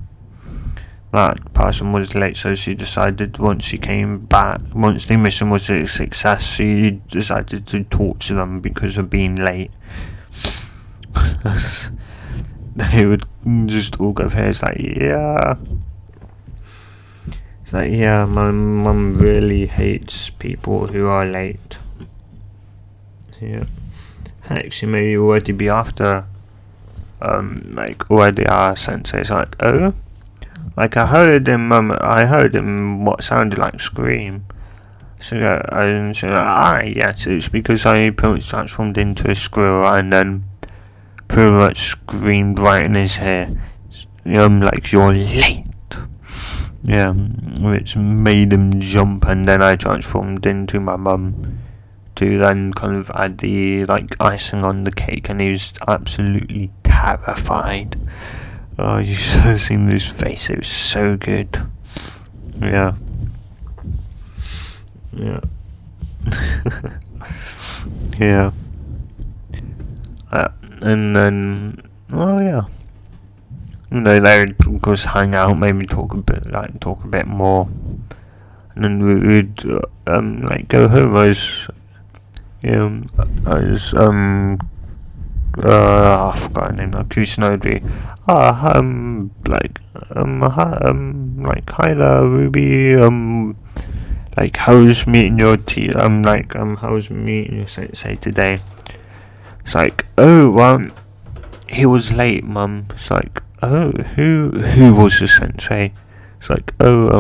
that person was late, so she decided once the mission was a success, she decided to torture them because of being late. They would just all go here. It's like, yeah, my mum really hates people who are late. Yeah. Heck, she may already be after, already our sensei. It's like, oh, I heard him what sounded like scream. So yes, it's because I pretty much transformed into a squirrel and then pretty much screamed right in his ear, like, you're late. Yeah, which made him jump, and then I transformed into my mum to then kind of add the icing on the cake, and he was absolutely terrified. Oh, you should have seen his face, it was so good. Yeah. Yeah. And then, yeah. They would, of course, hang out, maybe talk a bit more. And then we would, go home as, I forgot her name now. Kushina would be, hi there, Ruby, how's meeting your how's meeting your sensei today? It's like, oh, well, he was late, Mum. It's like, oh, who was the sensei? It's like, oh,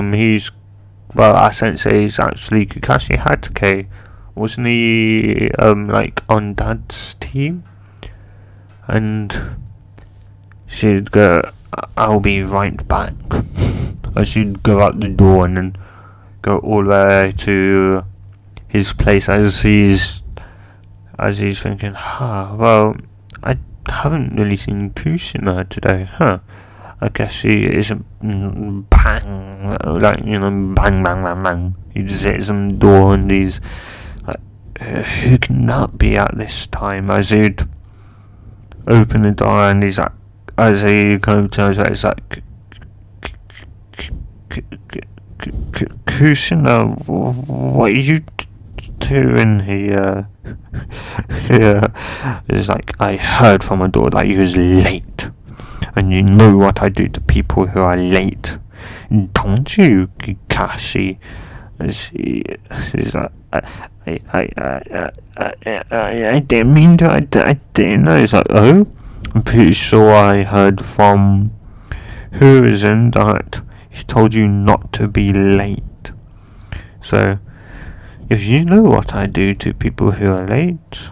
our sensei is actually Kakashi Hatake. Wasn't he, on Dad's team? And she'd go, I'll be right back. And she'd go out the door and then go all the way to his place as he's thinking, well, I haven't really seen Kushina today, I guess she isn't bang, bang, bang, bang, bang. He just hits on the door and he's like, who can that be at this time? As he'd open the door and he's like, as he kind of turns out, he's like, Kushina, what are you doing here? Yeah, it's like, I heard from a door that he was late, and you know what I do to people who are late, don't you, Kakashi? He's like, I didn't mean to, I didn't know. It's like, oh, I'm pretty sure I heard from Horizon that he told you not to be late. So, if you know what I do to people who are late,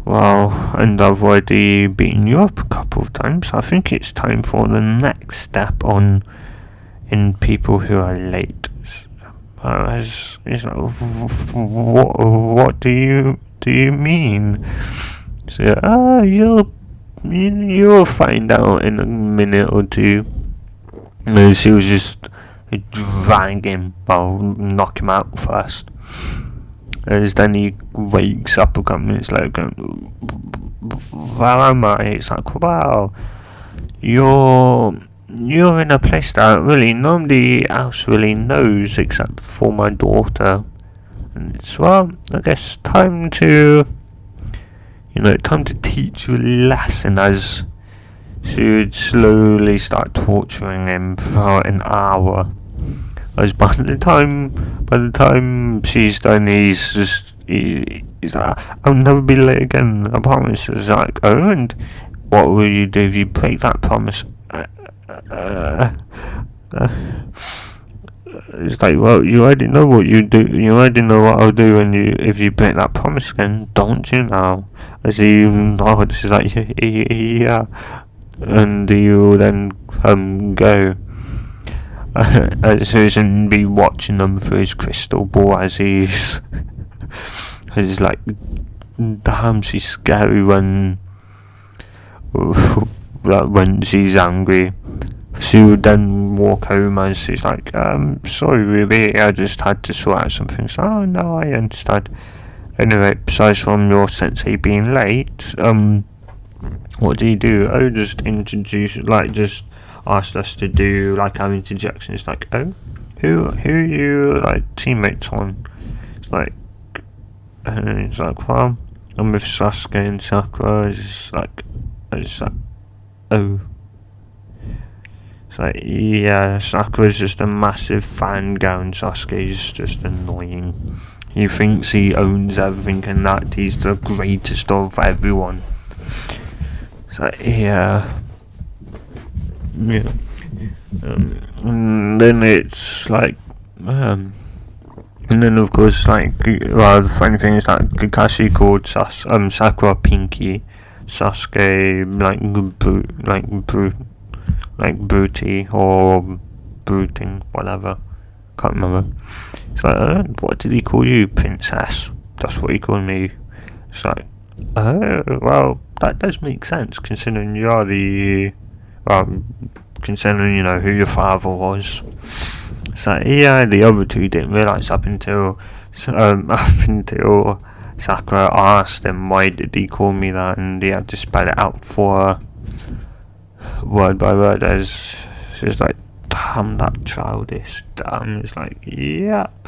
well, and I've already beaten you up a couple of times, I think it's time for the next step in people who are late. It's like, what do do you mean? So, you'll find out in a minute or two. And she was just drag him, knock him out first. As then he wakes up a couple minutes later going, where am I? It's like, wow, you're in a place that really nobody else really knows except for my daughter. And it's, well, I guess time to teach you a lesson, as she would slowly start torturing him for an hour. As by the time she's done, he's like, I'll never be late again, I promise. It's like, oh, and what will you do if you break that promise? It's like, well, you already know what you do. You already know what I'll do if you break that promise again, don't you now? As he nods, he's like, yeah. And you then go. Susan be watching them through his crystal ball as he's like, damn, she's scary when she's angry. She would then walk home as she's like, sorry Ruby, I just had to sort out some things. Oh no, I understand. Anyway, besides from your sensei being late, what do you do? Oh, just asked us to do like our interjections, like, oh, who are you like teammates on? It's like, and it's like, well, I'm with Sasuke and Sakura. It's like, oh. It's like, yeah, Sakura's just a massive fangirl and Sasuke's just annoying. He thinks he owns everything and that he's the greatest of everyone. It's like, yeah. And then it's like, and then of course, like, well, the funny thing is that Kakashi called Sakura Pinky, Sasuke like Booty or Booting, whatever. Can't remember. It's like, what did he call you, princess? That's what he called me. It's like, oh, well, that does make sense considering considering, who your father was. So yeah, the other two didn't realise up until Sakura asked him why did he call me that, and he had to spell it out for her word by word. As she's like, damn, that childish, damn. It's like, yep.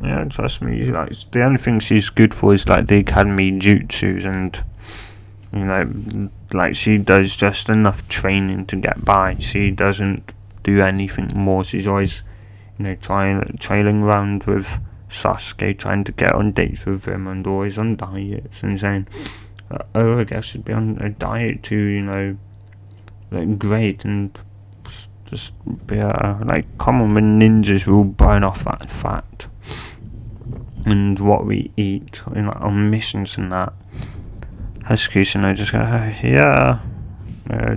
Yeah, trust me, like, the only thing she's good for is like the academy jutsus, and like she does just enough training to get by. She doesn't do anything more. She's always, trailing around with Sasuke, trying to get on dates with him, and always on diets, and saying, oh, I guess she'd be on a diet too, like, great, and just be like, come on, when ninjas will burn off that fat, and what we eat, on missions and that. Kushina just go, yeah,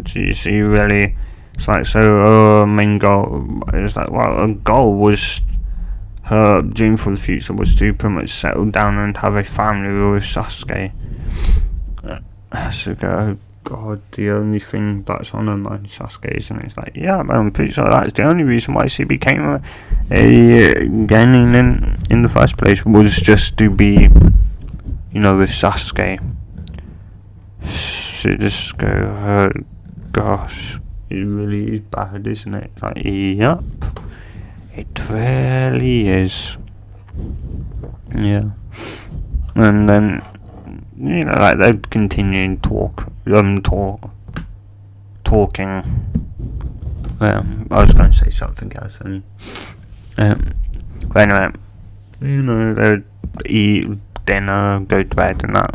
geez, you really, it's like, so, main goal, it's like, well, a goal was, her dream for the future was to pretty much settle down and have a family with Sasuke. So go, oh god, the only thing that's on her mind is Sasuke, isn't it? It's like, yeah, I'm pretty sure that's the only reason why she became a genin in the first place, was just to be, with Sasuke. So just go, oh gosh, it really is bad, isn't it? It's like, yep, it really is. Yeah. And then, like, they continue talking. I was going to say something else, and but anyway, they'd eat dinner, go to bed, and that.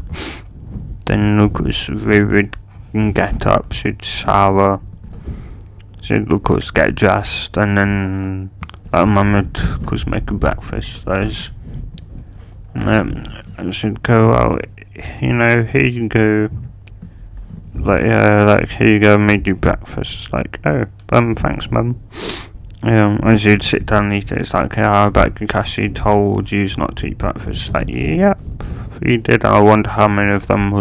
Then, of course, they would get up, she'd shower, she'd, of course, get dressed, and then Mum would, of course, make a breakfast. And she'd go, well, here you go, like, here you go, I made you breakfast. Like, oh, thanks, Mum. And she'd sit down and eat it. It's like, I bet Kakashi told you not to eat breakfast. Like, yep, he did. I wonder how many of them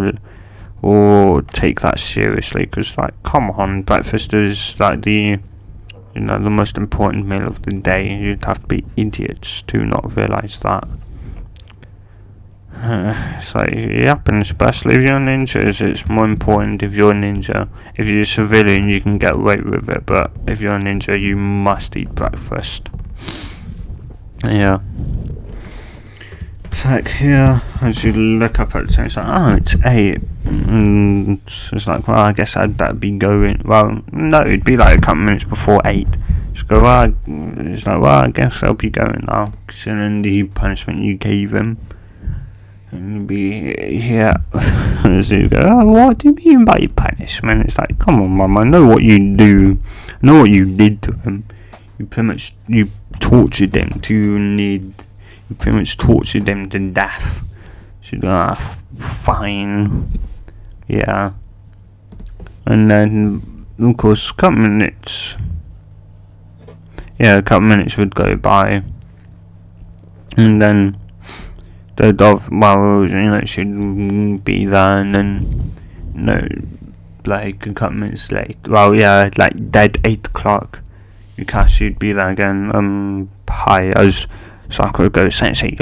will take that seriously, because, like, come on, breakfast is, like, the most important meal of the day. You'd have to be idiots to not realise that. It's like, yep, and especially if you're ninjas, it's more important if you're a ninja. If you're a civilian, you can get away with it, but if you're a ninja, you must eat breakfast. Yeah. It's like, yeah, as you look up at the time, it's like, oh, it's 8. And it's like, well, I guess I'd better be going. Well, no, it'd be like a couple minutes before 8. Just go, well, it's like, well, I guess I'll be going now, considering the punishment you gave him. And you'd be, yeah. So you go, oh, what do you mean by punishment? It's like, come on, Mum, I know what you do. I know what you did to him. You tortured him you pretty much tortured him to death. So you go, fine. Yeah. And then, of course, a couple minutes would go by. And then, she'd be there, and then, like, a couple minutes late. Well, yeah, like, dead 8 o'clock. Yukashi'd be there again, hi, as Sakura would go, Sensei,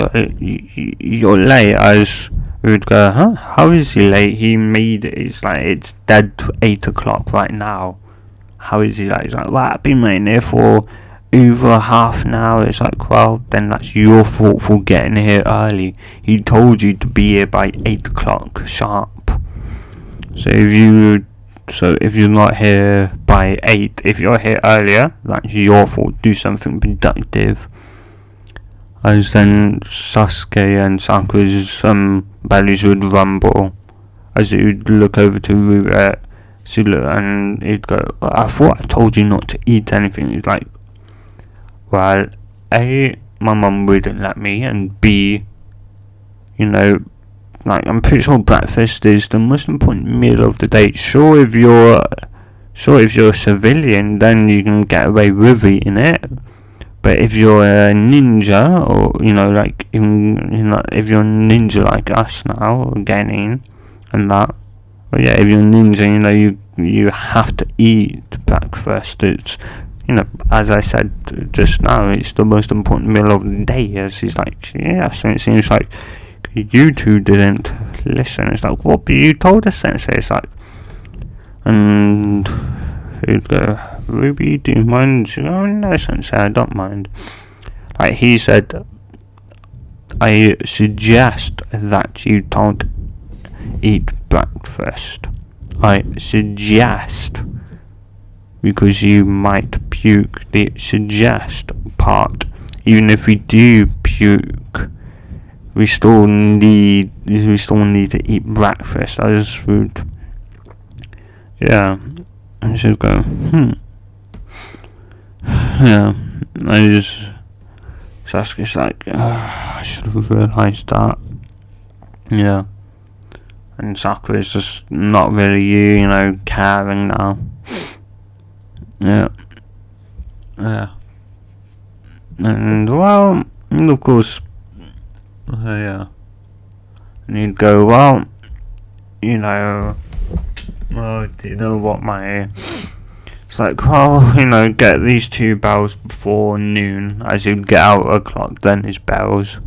you're late, as we would go, huh? How is he late? He made it. It's like, it's dead 8 o'clock right now. How is he late? He's like, well, I've been waiting here for over half an hour. It's like, well, then that's your fault for getting here early. He told you to be here by 8 o'clock sharp. So if you're not here by 8, if you're here earlier, that's your fault. Do something productive. As then Sasuke and Sakura's bellies would rumble as he would look over to Ruret, and he'd go, well, I thought I told you not to eat anything. He's like, well, A, my mum wouldn't let me, and B, like, I'm pretty sure breakfast is the most important meal of the day. Sure, if you're a civilian, then you can get away with eating it. But if you're a ninja, or like, if you're a ninja like us now, or getting and that, well, yeah, if you're a ninja, you have to eat breakfast. It's, as I said just now, it's the most important meal of the day. As he's like, yeah, so it seems like you two didn't listen. It's like, what? But you told us, Sensei. It's like, and he'd go, Ruby, do you mind? She'd go, oh, no, Sensei, I don't mind. Like, he said, I suggest that you don't eat breakfast. I suggest, because you might puke. The suggest part. Even if we do puke, we still need to eat breakfast. I just would, yeah. I should go, yeah. Sasuke's like, I should have realised that. Yeah. And Sakura's just not really, caring now. Yeah. Yeah. And, well, of course, yeah. And he'd go, well, do you know what my... It's like, well, get these 2 bells before noon, as he'd get out o'clock, then his bells.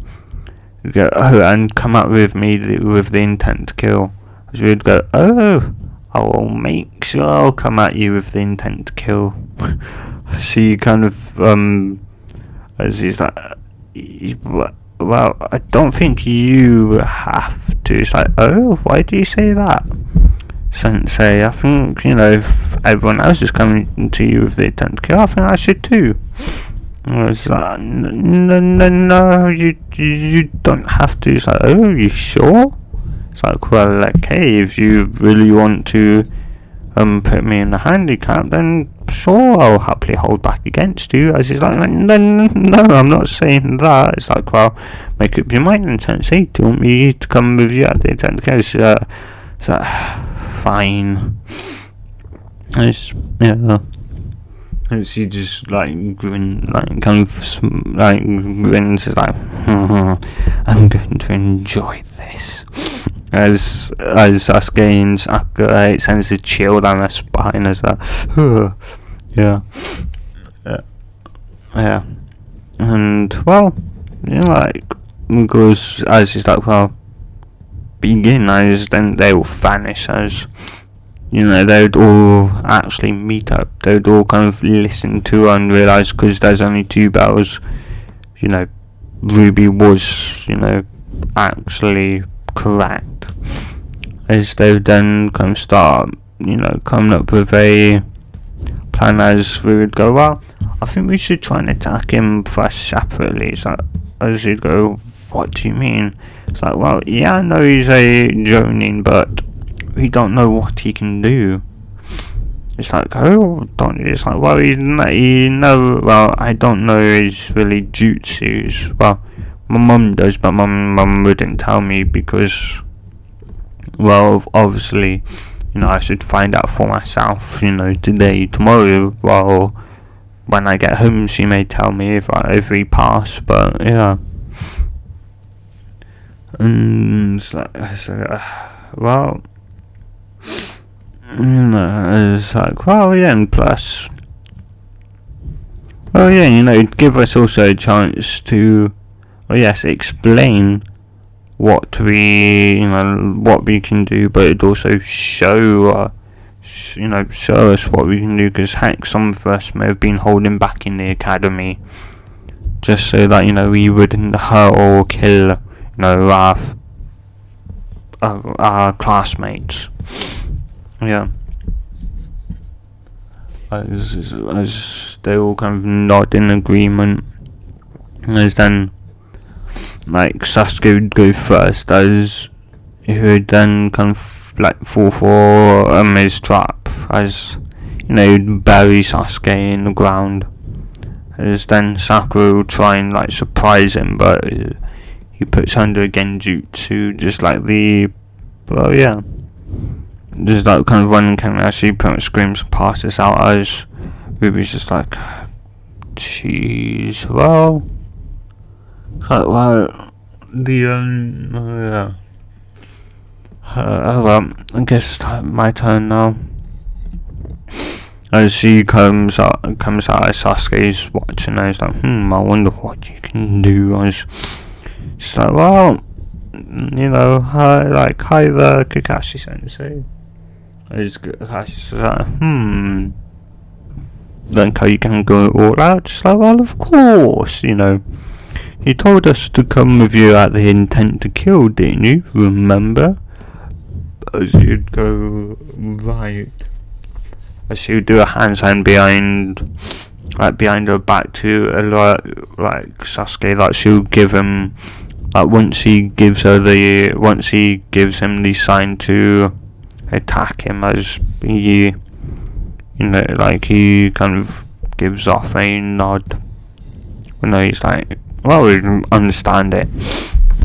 He'd go, oh, and come up with me with the intent to kill. As we'd go, oh, I will make sure I'll come at you with the intent to kill. See, kind of, as he's like, well, I don't think you have to. It's like, oh, why do you say that, Sensei? I think, if everyone else is coming to you with the intent to kill, I think I should too. It's like, no, you don't have to. It's like, oh, you sure? It's like, well, okay, if you really want to put me in a handicap, then sure, I'll happily hold back against you. As he's like, no, I'm not saying that. It's like, well, make up your mind, and Sensei, do you want me to come with you at the intent to kill? It's like, fine. Yeah. And she just like grins, is like, I'm going to enjoy this. As Sasuke and Sakura sends a chill down her spine as that, yeah. And well, because as she's like, well, begin, as then they will vanish, as they would all actually meet up. They would all kind of listen to and realise, because there's only two bells, Ruby was, actually correct. As they would then kind of start, coming up with a plan, as we would go, well, I think we should try and attack him first separately. It's like, as he'd go, what do you mean? It's like, well, yeah, I know he's a Jonin, but we don't know what he can do. It's like, it's like, well, well, I don't know his really jutsus. Well, my mum does, but my mum wouldn't tell me because, well, obviously, I should find out for myself, today, tomorrow, well, when I get home, she may tell me if we pass, but, yeah. And it's like, well, it's like, well, yeah, and plus, well, yeah, give us also a chance to, explain what we can do, but it also show us what we can do, because heck, some of us may have been holding back in the academy, just so that, we wouldn't hurt or kill, our classmates. Yeah. As they all kind of nod in agreement, as then, Sasuke would go first, as he would then kind of fall for his trap, as he'd bury Sasuke in the ground, as then Sakura would try and surprise him, but he puts under a genjutsu, just like the, just like kind of running camera, as she pretty much screams and passes out, as Ruby's just like, jeez, well, I guess my turn now. As she comes out as Sasuke's watching, and he's like, I wonder what you can do. As she's like, well, hi there, Kakashi Sensei. As Kakashi's like, then you can go all out. She's like, well, of course, he told us to come with you at the intent to kill, didn't you? Remember? As you'd go, right. As she would do a handstand behind her back to alert, Sasuke, she'll give him, once he gives him the sign to attack him, as he, he kind of gives off a nod. He's like, well, we understand it.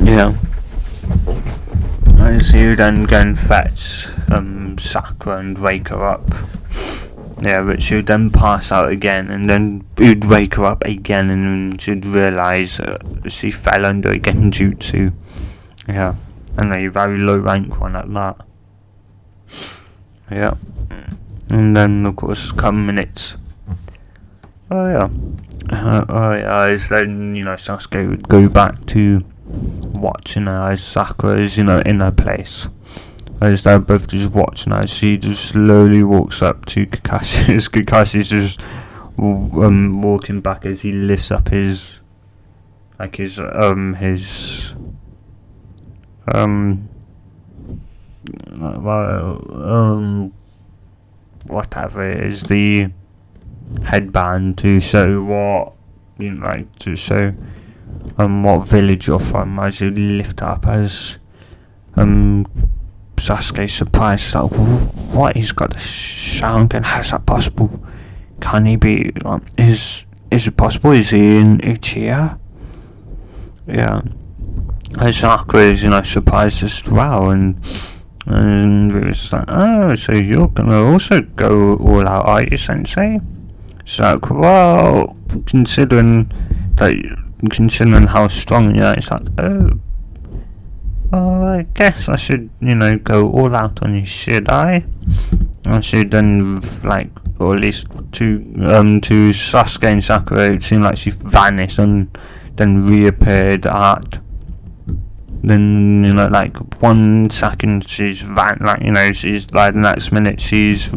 Yeah. As he would then go and fetch Sakura and wake her up. Yeah, but she would then pass out again, and then he would wake her up again, and then she'd realise she fell under a genjutsu. Yeah, and a very low rank one at that. Yeah. And then, of course, come minutes. Then, Sasuke would go back to watching her as Sakura is, in her place. As they're both just watching her, she just slowly walks up to Kakashi. As Kakashi's just walking back, as he lifts up his whatever it is, the headband, to show what what village you're from, as you lift up, as Sasuke's surprised, like, what, he's got a Sharingan, how's that possible? Can he be, is it possible, is he in Uchiha? Yeah. As Sakura is, surprised as well, and it was just like, oh, so you're gonna also go all out, are you, Sensei? She's like, well, considering how strong you are, it's like, oh, well, I guess I should, go all out on you, should I? I should then, like, or at least to Sasuke and Sakura, it seemed like she vanished and then reappeared at. Then, like 1 second she's she's like the next minute she's,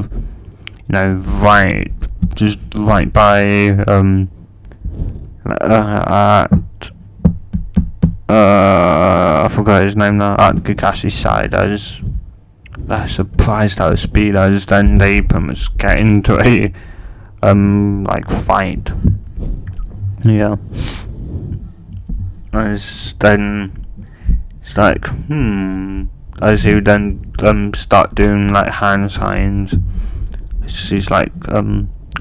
just right by, I forgot his name now, at Kakashi's side. They're surprised how speed as then they pretty much get into a, like fight. Yeah. As then, it's like, as he would then start doing like hand signs. She's like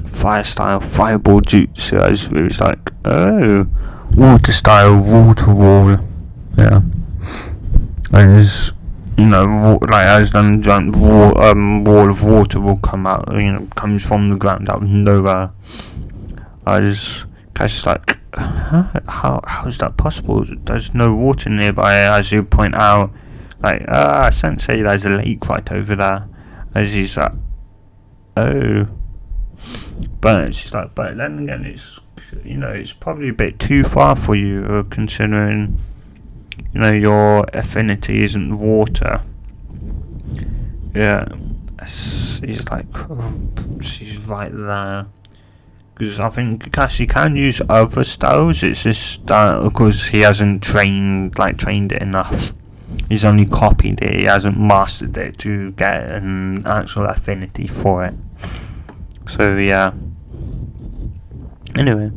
fire style fireball jutsu, as it was like, oh, water style water wall. Yeah. As like as then giant wall of water will come out, comes from the ground out of nowhere. As Cash like, how is that possible? There's no water nearby, as you point out. Like, Sensei, there's a lake right over there. As he's like, oh. But she's like, but then again, it's, it's probably a bit too far for you, considering, your affinity isn't water. Yeah. He's like, she's right there. Because I think Kakashi can use other styles, it's just because he hasn't trained it enough. He's only copied it, he hasn't mastered it to get an actual affinity for it. So yeah. Anyway.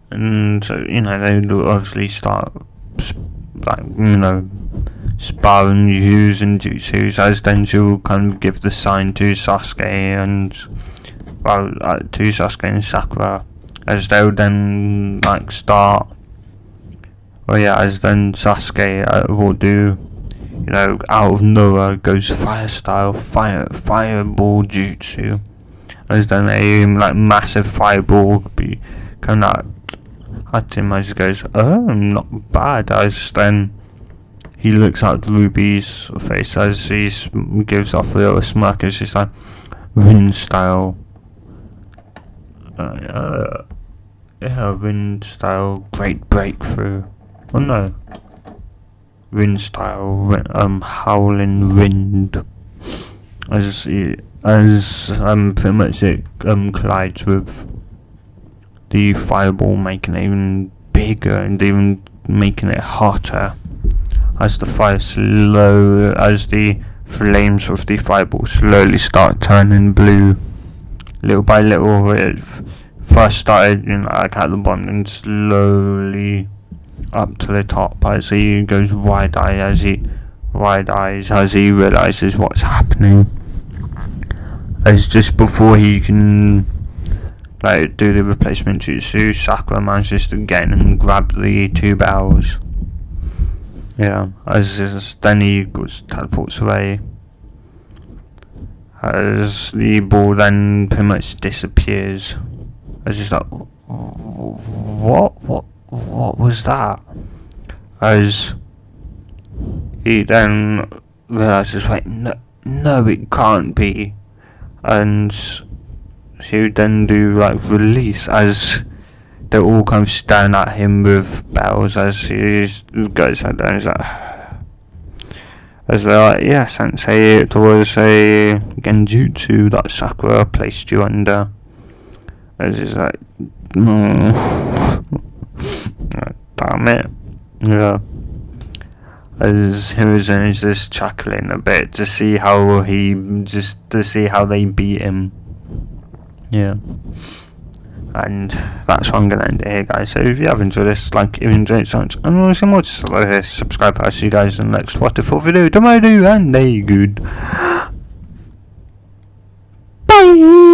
And so, they do obviously start, sparring using jutsus, as then she'll kind of give the sign to Sasuke and, to Sasuke and Sakura, as they'll then, start. As then Sasuke will do, out of nowhere goes fire style, fireball jutsu, as then a, massive fireball be coming out at him, as he goes, oh, not bad, as then he looks at Ruby's face as he gives off a little smirk, as she's like, wind style. Wind style, great breakthrough. Oh no. Wind style, howling wind. As pretty much it collides with the fireball, making it even bigger and even making it hotter. As the flames of the fireball slowly start turning blue, little by little. It first started, like at the bottom, and slowly up to the top as he goes wide-eyed, as he realizes what's happening. As just before he can do the replacement jutsu, Sakura manages to get in and grab the 2 bells. Yeah, as then he teleports away. As the ball then pretty much disappears. As he's like, what was that? As he then realizes, wait, no, it can't be. And he would then do release, as they're all kind of staring at him with bells, as he goes head down. He's like, as they're like, yeah, Sensei, it was a genjutsu that Sakura placed you under. As he's like, no. Damn it. Yeah. As Hiruzen is just chuckling a bit to see how they beat him. Yeah. And that's what I'm going to end it here, guys. So if you have enjoyed this, if you enjoyed it so much, and want to see more, just like this, subscribe. I'll see you guys in the next wonderful video tomorrow, and a good bye.